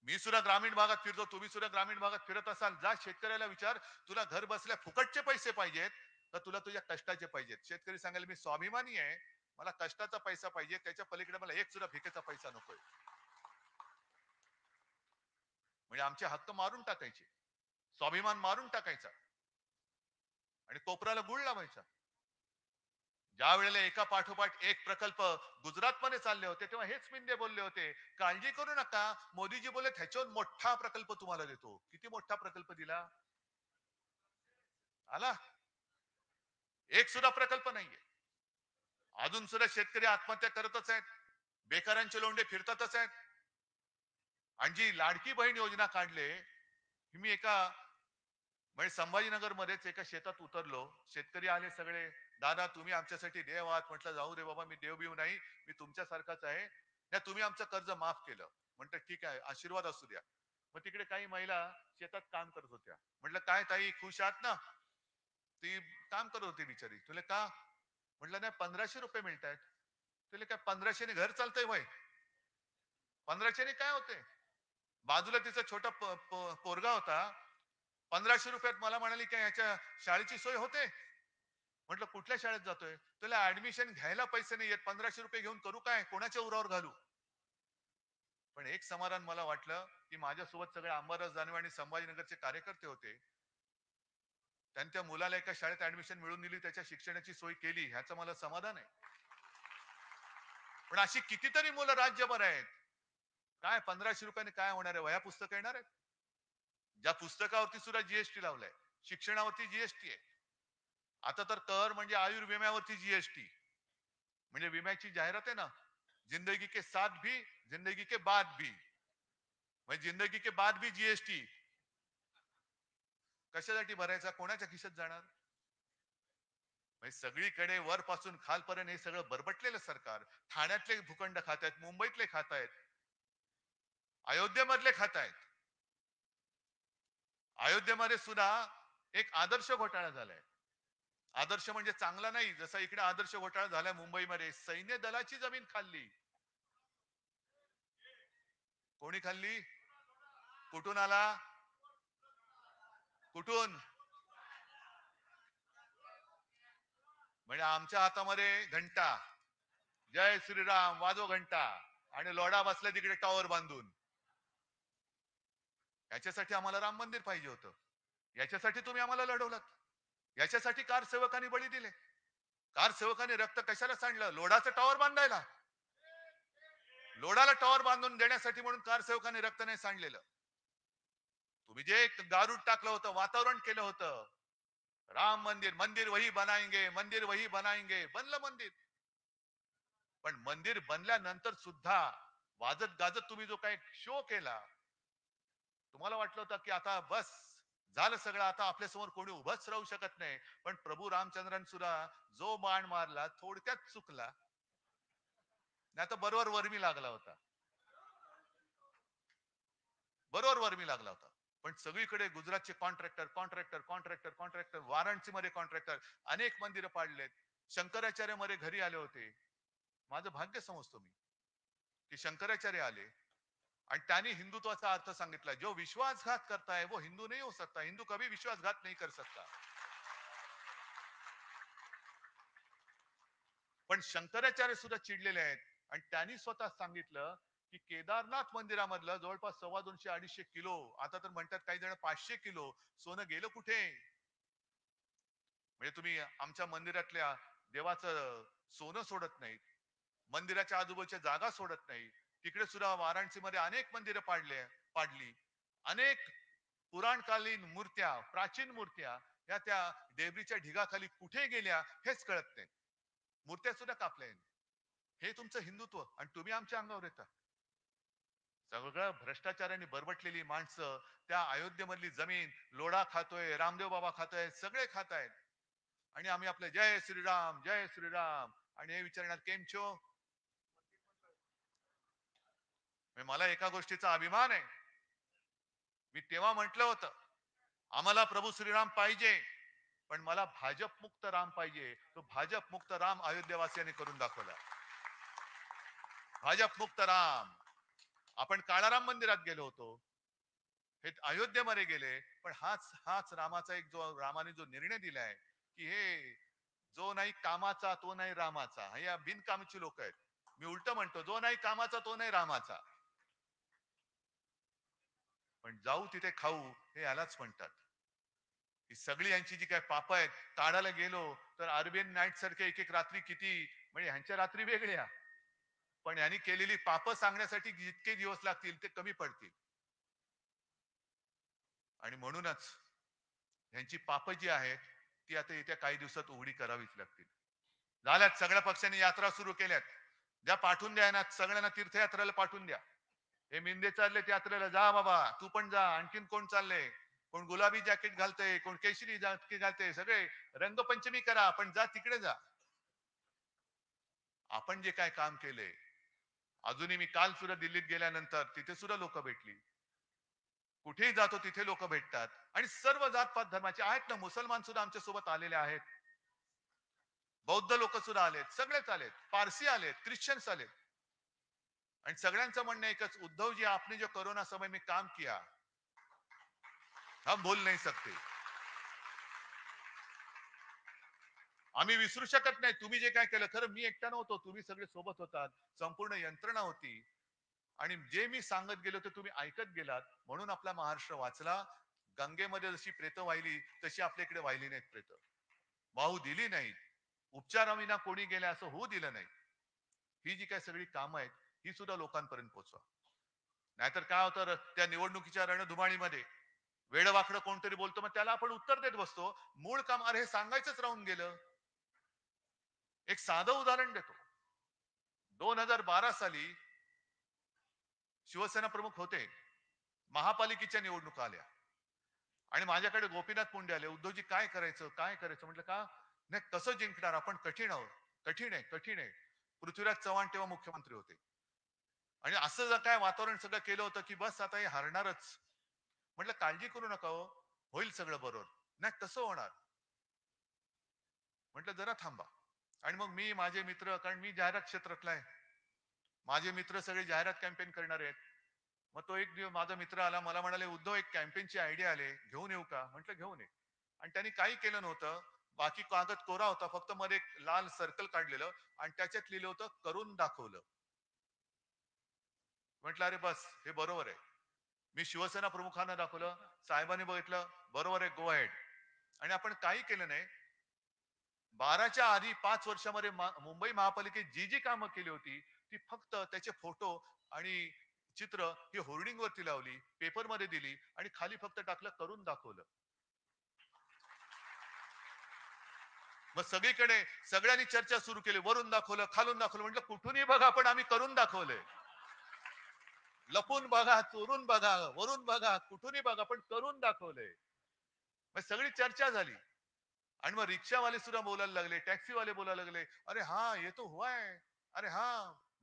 मी सुद्धा ग्रामीण भागात फिरतो, तुम्ही सुद्धा ग्रामीण भागात फिरत असाल, जा शेतकऱ्याला विचार, तुला घर बसल्या फुकटचे पैसे पाहिजेत तर तुला तुझ्या कष्टाचे पाहिजेत? शेतकरी सांगेल मी स्वाभिमानी आहे, मला कष्टाचा पैसा पाहिजे, त्याच्या पलीकडे मला एक सुद्धा भिकेचा पैसा नकोय. म्हणजे आमचे हक्क मारून टाकायचे, स्वाभिमान मारून टाकायचा आणि कोपराला गुळ लावायचा. ज्या वेळेला एका पाठोपाठ एक प्रकल्प गुजरातमध्ये चालले होते, तेव्हा हेच मिंदे बोलले होते, काळजी करू नका, मोदीजी बोलले ह्याच्यावर मोठा प्रकल्प तुम्हाला देतो. किती मोठा प्रकल्प दिला? आला? एक सुद्धा प्रकल्प नाहीये. अजून सुद्धा शेतकरी आत्महत्या करतच आहेत, बेकारांचे लोंढे फिरतातच आहेत. आणि जी लाडकी बहीण योजना काढले, मी एका म्हणजे संभाजीनगर मध्येच एका शेतात उतरलो, शेतकरी आले सगळे, दादा तुम्ही आमच्यासाठी देव आहात. म्हटलं जाऊ रे बाबा, मी देव नाही, मी तुमच्यासारखाच आहे. या तुम्ही आमचं कर्ज माफ केलं. म्हटलं ठीक आहे, आशीर्वाद असू द्या. मग तिकडे काही महिला शेतात काम करत होत्या. म्हटलं काय ताई, खुश आहात ना? ती काम करत होती बिचारी. तुला का? म्हटलं नाही, 1500 रुपये मिळत आहेत. तुला काय 1500 घर चालतंय वय? 1500 काय होते? बाजूला तिचा छोटा पोरगा होता, 1500 रुपयात मला म्हणाली काय ह्याच्या शाळेची सोय होते? म्हटलं कुठल्या शाळेत जातोय? तुला ऍडमिशन घ्यायला पैसे नाही येत, 1500 रुपये घेऊन करू काय? कोणाच्या उरावर घालू? पण एक समाधान मला वाटलं की माझ्यासोबत सगळे अंबादास दानवे आणि संभाजीनगरचे कार्यकर्ते होते. त्यांच्या मुलाला एका शाळेत ऍडमिशन मिळवून दिली, त्याच्या शिक्षणाची सोय केली, ह्याचं मला समाधान आहे. पण अशी कितीतरी मुलं राज्यभर आहेत. काय 1500 रुपयाने काय होणार आहे? वह्या पुस्तकं येणार आहेत? ज्या पुस्तकावरती सुद्धा जीएसटी लावलाय, शिक्षणावरती जीएसटी आहे. आता तर कर म्हणजे आयुर्विम्यावरती जीएसटी. म्हणजे विम्याची जाहिरात आहे ना, जिंदगी के साथ भी, जिंदगी के बाद भी. म्हणजे जिंदगी के बाद भी जीएसटी. कशासाठी भरायचा? कोणाच्या खिशात जाणार? म्हणजे सगळीकडे वरपासून खालपर्यंत हे सगळं बरबटलेलं सरकार. ठाण्यातले भूखंड खातायत, मुंबईतले खातायत, अयोध्येमधले खातायत. अयोध्येमध्ये सुद्धा एक आदर्श घोटाळा झालाय. आदर्श म्हणजे चांगला नाही, जसा इकडे आदर्श घोटाळा झालाय मुंबईमध्ये. सैन्य दलाची जमीन खाल्ली. कोणी खाल्ली? कुठून आला? कुठून? म्हणजे आमच्या हातामध्ये घंटा, जय श्रीराम वाजो घंटा, आणि लोढा बसला तिकडे टॉवर बांधून. याच्यासाठी आम्हाला राम मंदिर पाहिजे होतं. याच्यासाठी तुम्ही आम्हाला लढवलं. याच्यासाठी कार सेवकांनी बळी दिले. कार सेवकांनी रक्त कशाला सांडलं? लोढाचं टॉवर बांधायला. लोढाला टॉवर बांधून देण्यासाठी म्हणून कार सेवकांनी रक्त नाही सांडलेलं. तुम्ही जे गारूड टाकलं होतं, वातावरण केलं होतं, राम मंदिर, मंदिर वही बनाएंगे, मंदिर वही बनाएंगे, बनलं मंदिर. पण मंदिर बनल्यानंतर सुद्धा वाजत गाजत तुम्ही जो काही शो केला, तुम्हाला वाटलं होतं की आता बस झालं सगळं, आता आपल्या समोर कोणी उभंच राहू शकत नाही. पण प्रभू रामचंद्रांनी सुद्धा जो बाण मारला थोडक्यात चुकला, नाही तर बरोबर वर्मी लागला होता. बरोबर वर्मी लागला होता. पण सगळीकडे गुजरातचे contractor contractor contractor contractor, Varanasi मध्ये कॉन्ट्रॅक्टर, अनेक मंदिरं पाडलेत. शंकराचार्य मध्ये घरी आले होते. माझं भाग्य समजतो मी की शंकराचार्य आले आणि त्यांनी हिंदुत्वाचा अर्थ सांगितला. जो विश्वासघात करता है वो हिंदू नहीं हो सकता. हिंदू कभी विश्वासघात नहीं कर सकता. पण शंकराचार्य सुद्धा चिडलेले आहेत आणि त्यांनी स्वतः सांगितलं की केदारनाथ मंदिरामधलं जवळपास 250-250 किलो, आता तर म्हणतात काही जण 500 किलो सोनं गेलं कुठे? म्हणजे तुम्ही आमच्या मंदिरातल्या देवाचं सोनं सोडत नाहीत, मंदिराच्या आजूबाजूच्या जागा सोडत नाही. तिकडे सुद्धा वाराणसीमध्ये अनेक मंदिरं पाडली. अनेक पुराणकालीन मूर्त्या, प्राचीन मूर्त्या या त्या देवरीच्या ढिगाखाली कुठे गेल्या हेच कळत नाही. मूर्त्या सुद्धा कापल्या. हे तुमचं हिंदुत्व आणि तुम्ही आमच्या अंगावर येता. सगळं भ्रष्टाचाराने बरबटलेली माणसं त्या अयोध्येमधली जमीन लोढा खातोय, रामदेव बाबा खातोय, सगळे खातायत. आणि आम्ही आपले जय श्रीराम जय श्रीराम आणि हे विचारणार केम छो. मला एका गोष्टीचा अभिमान आहे. मी तेव्हा म्हटलं होतं आम्हाला प्रभू श्रीराम पाहिजे, पण मला भाजप मुक्त राम पाहिजे. तो भाजप मुक्त राम अयोध्येवासियांनी करून दाखवला. भाजप मुक्त राम. आपण काळाराम मंदिरात गेलो होतो, हे अयोध्येमध्ये गेले, पण हाच हाच रामाचा एक जो रामाने जो निर्णय दिलाय की हे जो नाही कामाचा तो नाही रामाचा, हे या बिनकामाची लोक आहेत. मी उलट म्हणतो, जो नाही कामाचा तो नाही रामाचा. पण जाऊ तिथे खाऊ हे यालाच म्हणतात. ही सगळी यांची जी काय पाप आहेत काढायला गेलो तर अरबियन नाईट सारखे एक एक रात्री किती, म्हणजे ह्यांच्या रात्री वेगळ्या, पण यांनी केलेली पाप सांगण्यासाठी जितके दिवस लागतील ते कमी पडतील. आणि म्हणूनच यांची पाप जी आहेत ती आता येत्या काही दिवसात उघडी करावीच लागतील. झाल्यात सगळ्या पक्षांनी यात्रा सुरू केल्यात. द्या पाठवून द्या ना, सगळ्यांना तीर्थयात्रेला पाठवून द्या. हे मिंदे चाललेत यात्रेला, जा बाबा तू पण जा. आणखीन कोण चाललंय? कोण गुलाबी जॅकेट घालतंय, कोण केशरी जॅकेट घालतंय, सगळे रंगपंचमी करा, पण जा तिकडे जा. आपण जे काय काम केले, अजूनही मी काल सुद्धा दिल्लीत गेल्यानंतर तिथे सुद्धा लोक भेटली. कुठेही जातो तिथे लोक भेटतात आणि सर्व जातपात धर्माचे आहेत ना. मुसलमान सुद्धा आमच्या सोबत आलेले आहेत, बौद्ध लोक सुद्धा आलेत, सगळेच आलेत, पारसी आलेत, ख्रिश्चन्स आलेत. आणि सगळ्यांचं म्हणणं एकच, उद्धव जी आपने जो कोरोना समय में काम किया हम भूल नहीं सकते. आम्ही विसरू शकत नाही. तुम्ही जे काय केलं, खरं मी एकटा नव्हतो, तुम्ही सगळे सोबत होतात, संपूर्ण यंत्रणा होती. आणि जे मी सांगत गेलो ते तुम्ही ऐकत गेलात, म्हणून आपला महाराष्ट्र वाचला. गंगेमध्ये जशी प्रेत वाहिली तशी आपल्या इकडे वाहिली नाहीत प्रेत, वाहू दिली नाहीत. उपचाराविना कोणी गेले असं होऊ दिलं नाही. ही जी काय सगळी कामं आहेत ही सुद्धा लोकांपर्यंत पोहोचवा. नाहीतर काय होतं, त्या निवडणुकीच्या रणधुमाळीमध्ये वेडवाकडं कोणतरी बोलतो, मग त्याला आपण उत्तर देत बसतो. मूळ काम अरे हे सांगायचंच राहून गेलं. एक साधं उदाहरण देतो. 2012 साली शिवसेना प्रमुख होते. महापालिकेच्या निवडणुका आल्या आणि माझ्याकडे गोपीनाथ मुंडे आले. उद्धवजी काय करायचं? काय करायचं? म्हटलं का? नाही कसं जिंकणार? आपण कठीण आहोत. कठीण आहे, कठीण आहे. पृथ्वीराज चव्हाण तेव्हा मुख्यमंत्री होते. आणि असं जर काय वातावरण सगळं केलं होतं, की बस आता हे हारणारच. म्हटलं काळजी करू नका हो. होईल सगळं बरोबर. नाही कसं होणार? म्हटलं जरा थांबा. आणि मग मी माझे मित्र, कारण मी जाहिरात क्षेत्रातला आहे. माझे मित्र सगळे जाहिरात कॅम्पेन करणार आहेत. मग तो एक दिवस माझा मित्र आला, मला म्हणाले, "उद्धव एक कॅम्पेनची आयडिया आले, घेऊन येऊ का?" म्हटलं, "घेऊन ये." आणि त्यांनी काही केलं नव्हतं. बाकी कागद कोरा होता. फक्त मध्ये एक लाल सर्कल काढलेलं आणि त्याच्यात लिहिलं होतं, "करून दाखवलं." म्हटलं, "अरे बस, हे बरोबर आहे." मी शिवसेना प्रमुखांना दाखवलं, साहेबांनी बघितलं, "बरोबर आहे, गो अहेड." आणि आपण काही केलं नाही. 12च्या आधी 5 वर्षामध्ये मुंबई महापालिकेत जी जी कामं केली होती, ती फक्त त्याचे फोटो आणि चित्र ही होर्डिंग वरती लावली, पेपरमध्ये दिली आणि खाली फक्त टाकलं, करून दाखवलं. मग सगळीकडे सगळ्यांनी चर्चा सुरू केली, वरून दाखवलं, खालून दाखवलं. म्हटलं कुठूनही बघा, पण आम्ही करून दाखवलंय. लपून बघा, चोरून बघा, वरून बघा, कुठूनही बघा, पण करून दाखवलंय. मग सगळी चर्चा झाली. आणि मग रिक्षावाले सुद्धा बोलायला लागले, टॅक्सीवाले बोलायला लागले, अरे हा ये तो हुआ है, अरे हा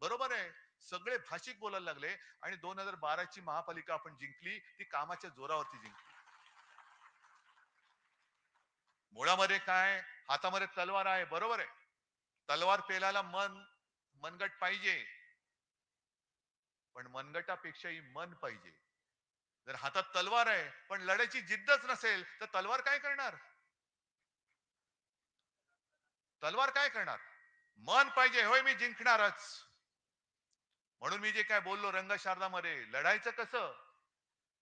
बरोबर आहे. सगळे भाषिक बोलायला लागले आणि 2012 ची महापालिका आपण जिंकली, ती कामाच्या जोरावरती जिंकली. मुळामध्ये काय, हातामध्ये तलवार आहे, बरोबर आहे. तलवार पेलाला मनगट पाहिजे, पण मनगटापेक्षाही मन पाहिजे. जर हातात तलवार आहे पण लढायची जिद्दच नसेल तर तलवार काय करणार? तलवार काय करणार? मन पाहिजे, होय मी जिंकणारच. म्हणून मी जे काय बोललो रंगशारदामध्ये, लढायचं कसं?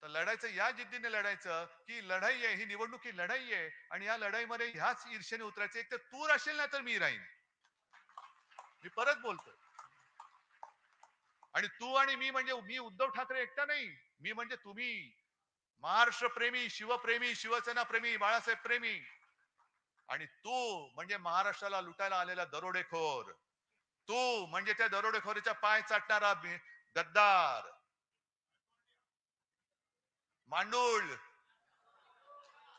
तर लढायचं या जिद्दीने लढायचं की लढाई आहे, ही निवडणूक ही लढाई आहे आणि या लढाईमध्ये ह्याच ईर्षेने उतरायचं. एक तर तू राहशील ना तर मी राहीन. मी परत बोलतो. आणि तू आणि मी म्हणजे मी उद्धव ठाकरे एकटा नाही. मी म्हणजे तुम्ही, महाराष्ट्र प्रेमी, शिवप्रेमी, शिवसेना प्रेमी, बाळासाहेब प्रेमी. आणि तू म्हणजे महाराष्ट्राला लुटायला आलेला दरोडेखोर. तू म्हणजे त्या दरोडेखोरीचा पाय चाटणारा गद्दार, मांडूळ.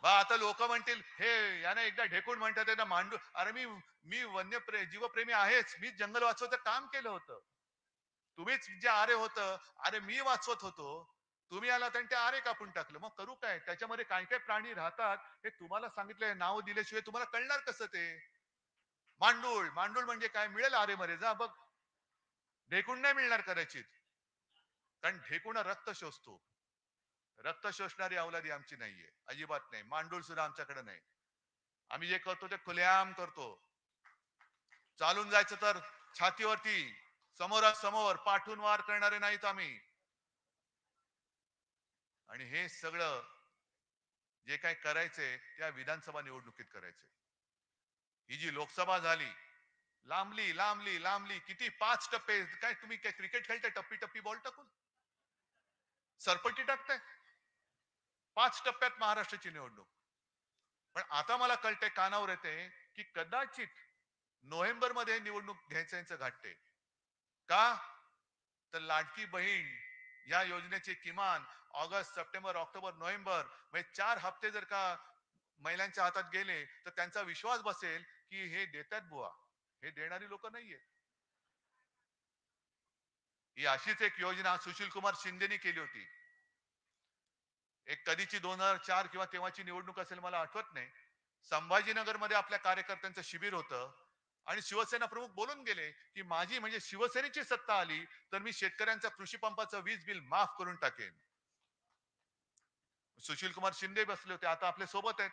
बा आता लोक म्हणतील हे याने एकदा ढेकून म्हणतात ना मांडू. अरे मी मी जीवप्रेमी आहेच. मी जंगल वाचवायचं काम केलं होतं. तुम्हीच जे आरे होतं, अरे मी वाचवत होतो. तुम्ही आलात आणि ते आरे कापून टाकलं. मग करू काय? त्याच्यामध्ये काय काय प्राणी राहतात हे तुम्हाला सांगितलंय. नाव दिल्याशिवाय तुम्हाला कळणार कसं ते? मांडूळ. मांडूळ म्हणजे काय? मिळेल आरे मध्ये जा बघ. ढेकूण नाही मिळणार कदाचित. कारण ढेकूण रक्त शोषतो. रक्त शोषणारी अवलादी आमची नाहीये, अजिबात नाही. मांडूळ सुद्धा आमच्याकडे नाही. आम्ही जे करतो ते खुलेआम करतो. चालून जायचं तर छातीवरती, समोरासमोर पाठून वार करणारे नाहीत आम्ही. आणि हे सगळं जे काय करायचंय त्या विधानसभा निवडणुकीत करायचंय. ही जी लोकसभा झाली, लांबली लांबली लांबली. किती 5 टप्पे. काय तुम्ही काय क्रिकेट खेळताय टप्पी टप्पी बॉल टाकून? सरपट्टी टाकताय? 5 टप्प्यात महाराष्ट्राची निवडणूक. पण आता मला कळतंय, कानावर येते की कदाचित नोव्हेंबर मध्ये निवडणूक घ्यायचं यांचं घाटते. का? तर लाडकी बहीण या योजनेचे किमान ऑगस्ट, सप्टेंबर, ऑक्टोबर, नोव्हेंबर म्हणजे 4 हप्ते जर का महिलांच्या हातात गेले तर त्यांचा विश्वास बसेल की हे देतात बुवा. हे देणारी लोक नाहीये. ही अशीच एक योजना सुशील कुमार शिंदेनी केली होती. एक कधीची 2004 किंवा तेव्हाची निवडणूक असेल मला आठवत नाही. संभाजीनगरमध्ये आपल्या कार्यकर्त्यांचं शिबिर होतं आणि शिवसेना प्रमुख बोलून गेले की माझी म्हणजे शिवसेनेची सत्ता आली तर मी शेतकऱ्यांचं कृषी पंपाचं वीज बिल माफ करून टाकेन. सुशील कुमार शिंदे बसले होते, आता आपल्या सोबत आहेत.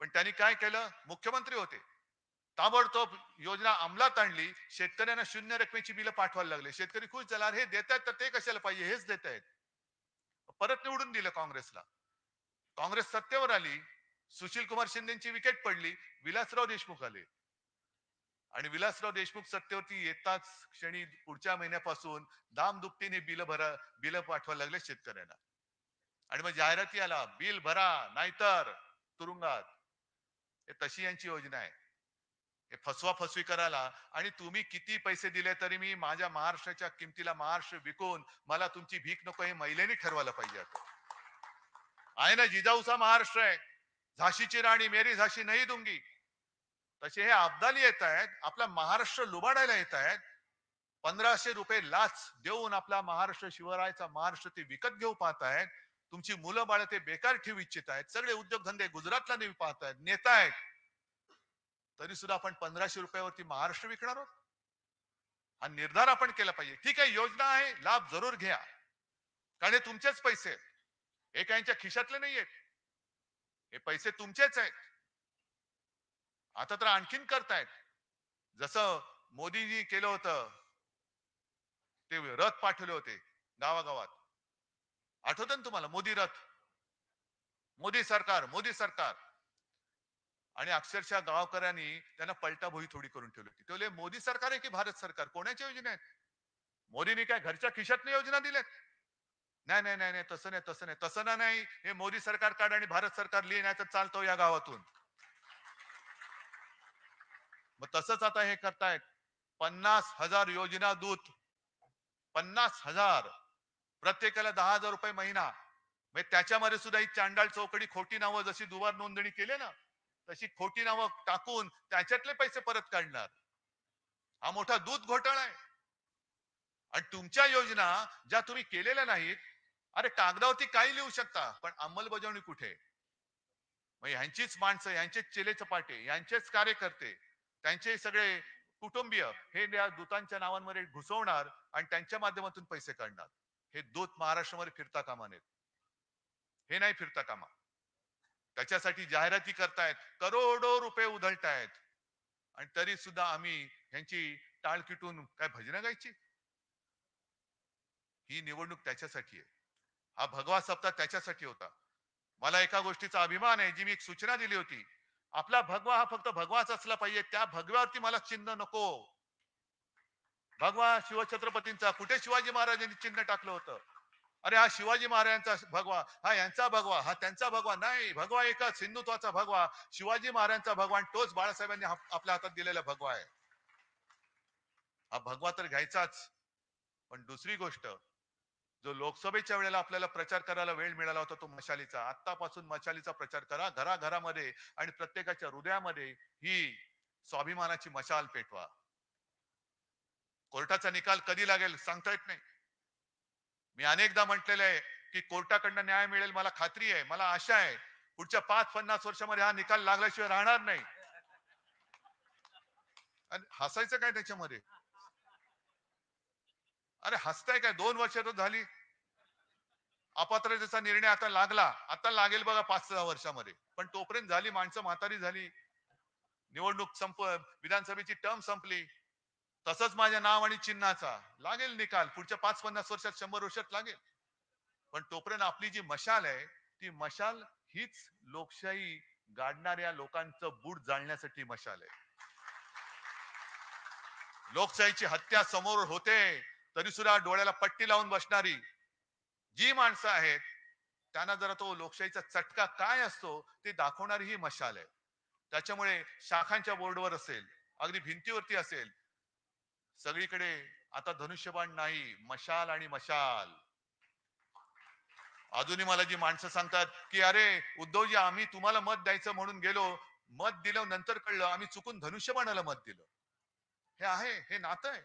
पण त्यांनी काय केलं? मुख्यमंत्री होते, ताबडतोब योजना अंमलात आणली. शेतकऱ्यांना शून्य रकमेची बिलं पाठवायला लागले. शेतकरी खुश झाला, हे देत आहेत तर ते कशाला पाहिजे, हेच देत आहेत. परत निवडून दिलं काँग्रेसला. काँग्रेस सत्तेवर आली, सुशील कुमार शिंदेची विकेट पडली, विलासराव देशमुख आले. आणि विलासराव देशमुख सत्तेवरती येताच क्षणी पुढच्या महिन्यापासून दाम दुपटीने बिल पाठवायला लागले शेतकऱ्यांना. आणि मग जाहिराती आला, बिल भरा नाहीतर तुरुंगात. हे तशी यांची योजना आहे. हे फसवा फसवी करायला. आणि तुम्ही किती पैसे दिले तरी मी माझ्या महाराष्ट्राच्या किमतीला महाराष्ट्र विकून मला तुमची भीक नको, हे महिलेने ठरवायला पाहिजे. आता आहे ना, जिजाऊचा महाराष्ट्र आहे. झाशीची राणी मेरी झाशी नाही दूंगी. तसे हे अब्दाली येत आहेत, आपला महाराष्ट्र लुबाडायला येत आहेत. 1500 रुपये लाच देऊन आपला महाराष्ट्र शिवरायाचा महाराष्ट्र ते विकत घेऊ पाहत आहेत. तुमची मुलं बाळ ते बेकार ठेवू इच्छित आहेत. सगळे उद्योगधंदे गुजरातला नेऊ पाहत आहेत, नेत आहेत. तरी सुद्धा आपण 1500 रुपयावरती महाराष्ट्र विकणार आहोत? हा निर्धार आपण केला पाहिजे. ठीक आहे, योजना आहे, लाभ जरूर घ्या, कारण हे तुमचेच पैसे आहेत. हे काय यांच्या खिशातले नाहीयेत, हे पैसे तुमचेच आहेत. आता तर आणखीन करतायत. जसं मोदीजी केलं होतं, ते रथ पाठवले होते गावागावात. आठवतं ना तुम्हाला? मोदी रथ, मोदी सरकार, मोदी सरकार. आणि अक्षरशः गावकऱ्यांनी त्यांना पलटा भोई थोडी करून ठेवली होती. ते बोलले, मोदी सरकार आहे की भारत सरकार? कोणाच्या योजना आहेत? मोदींनी काय घरच्या खिशातल्या योजना दिल्यात? नाही नाही नाही नाही, तसं नाही, तसं नाही, तसं नाही. हे मोदी सरकार काढ आणि भारत सरकार लिहि, नाही तर चालतो या गावातून. मग तसंच आता हे करतायत. 50,000 योजना दूत, 50,000, प्रत्येकाला 10,000 रुपये महिना. म्हणजे त्याच्यामध्ये सुद्धा ही चांडाळ चौकडी, खोटी नावं, जशी दुबार नोंदणी केली ना, तशी खोटी नावं टाकून त्याच्यातले पैसे परत काढणार. हा मोठा दूध घोटाळा आहे. आणि तुमच्या योजना ज्या तुम्ही केलेल्या नाहीत, अरे कागदावरती काही लिहू शकता, पण अंमलबजावणी कुठे? मग यांचीच माणसं, यांचेच चेले चपाटे, यांचेच कार्यकर्ते, त्यांचे सगळे कुटुंबीय हे या दूतांच्या नावांमध्ये घुसवणार आणि त्यांच्या माध्यमातून पैसे काढणार. हे दूत महाराष्ट्रामध्ये फिरता कामा नयेत. हे नाही फिरता कामा. त्याच्यासाठी जाहिराती करतायत, करोडो रुपये उधळतायत, आणि तरी सुद्धा आम्ही ह्यांची टाळ किटून काय भजनं गायची? ही निवडणूक त्याच्यासाठी आहे. हा भगवा सप्ताह त्याच्यासाठी होता. मला एका गोष्टीचा अभिमान आहे, जी मी एक सूचना दिली होती. आपला भगवा हा फक्त भगवाच असला पाहिजे. त्या भगव्यावरती मला चिन्ह नको. भगवा शिवछत्रपतींचा, कुठे शिवाजी महाराजांनी चिन्ह टाकलं होतं? अरे हा शिवाजी महाराजांचा भगवा, हा यांचा भगवा, हा त्यांचा भगवा नाही. भगवा एकच, हिंदुत्वाचा भगवा, शिवाजी महाराजांचा भगवान, तोच बाळासाहेबांनी आपल्या हातात दिलेला भगवा आहे. हा भगवा तर घ्यायचाच. पण दुसरी गोष्ट, जो लोकसभेच्या वेळेला आपल्याला प्रचार करायला वेळ मिळाला होता, तो मशालीचा. आतापासून मशालीचा प्रचार करा, घराघरामध्ये आणि प्रत्येकाच्या हृदयामध्ये ही स्वाभिमानाची मशाल पेटवा. कोर्टाचा निकाल कधी लागेल सांगता येत नाही. मी अनेकदा म्हटलेलं आहे की कोर्टाकडनं न्याय मिळेल, मला खात्री आहे, मला आशा आहे. पुढच्या 5-50 वर्षामध्ये हा निकाल लागल्याशिवाय राहणार नाही. आणि हसायचं काय त्याच्यामध्ये? अरे हसताय काय? 2 वर्ष तर झाली. अपात्रतेचा निर्णय आता लागला, आता लागेल बघा 5-6 वर्षामध्ये. पण तोपर्यंत झाली, माणसं म्हातारी झाली, निवडणूक विधानसभेची टर्म संपली. तसंच माझ्या नाव आणि चिन्हाचा लागेल निकाल पुढच्या 5-50 वर्षात, 100 वर्षात लागेल. पण तोपर्यंत आपली जी मशाल आहे, ती मशाल हीच लोकशाही गाडणाऱ्या लोकांचं बूट जाळण्यासाठी मशाल आहे. लोकशाहीची हत्या समोर होते तरी सुद्धा डोळ्याला पट्टी लावून बसणारी जी माणसं आहेत, त्यांना जरा तो लोकशाहीचा चटका काय असतो ते दाखवणारी ही मशाल आहे. त्याच्यामुळे शाखांच्या बोर्डवर असेल, अगदी भिंतीवरती असेल, सगळीकडे आता धनुष्यबाण नाही, मशाल आणि मशाल. अजूनही मला जी माणसं सांगतात की अरे उद्धवजी, आम्ही तुम्हाला मत द्यायचं म्हणून गेलो, मत दिलं, नंतर कळलं आम्ही चुकून धनुष्यबाणाला मत दिलं. हे आहे, हे नातं आहे,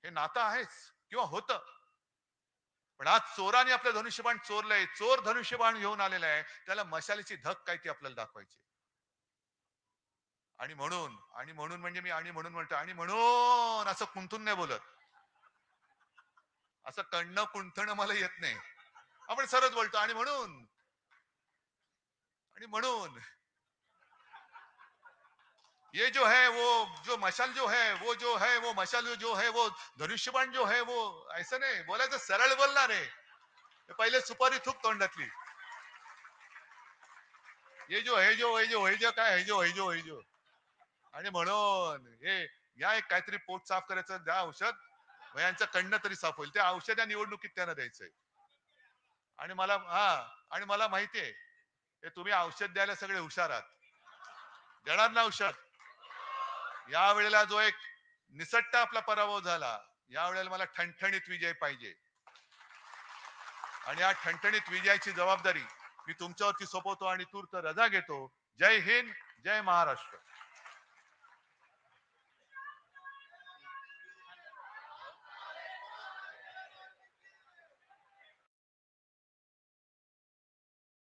हे नातं आहेच किंवा होतं. पण आज चोराने आपलं धनुष्यबाण चोरलंय, चोर धनुष्यबाण घेऊन आलेला आहे, त्याला मशालीची धक काय ती आपल्याला दाखवायची. आणि म्हणून म्हणजे मी आणि म्हणून म्हणतो, आणि म्हणून असं कुंठून नाही बोलत, असं कणणं कुंठणं मला येत नाही. आपण सरळ बोलतो आणि म्हणून ये जो है वो जो मशाल जो है वो जो है वो मशाल जो है वो धनुष्यबाण जो है वो, ऐसा नाही बोलायचं, सरळ बोलणार आहे. पहिले सुपारी थूक तोंडातली. ये जो है जो है जो है जो काय है जो है जो है जो. आणि म्हणून हे या एक काहीतरी पोट साफ करायचं द्या औषध, यांचं कडनं तरी साफ होईल. ते औषध या निवडणुकीत त्यांना द्यायचंय. आणि मला माहिती आहे हे तुम्ही औषध द्यायला सगळे हुशार आहात. देणार ना औषध? या वेळेला जो एक निसट्टा आपला पराभव झाला, या वेळेला मला ठणठणीत विजय पाहिजे आणि या ठणठणीत विजयाची जबाबदारी मी तुमच्यावरती सोपवतो आणि तूर्त रजा घेतो. जय हिंद, जय महाराष्ट्र.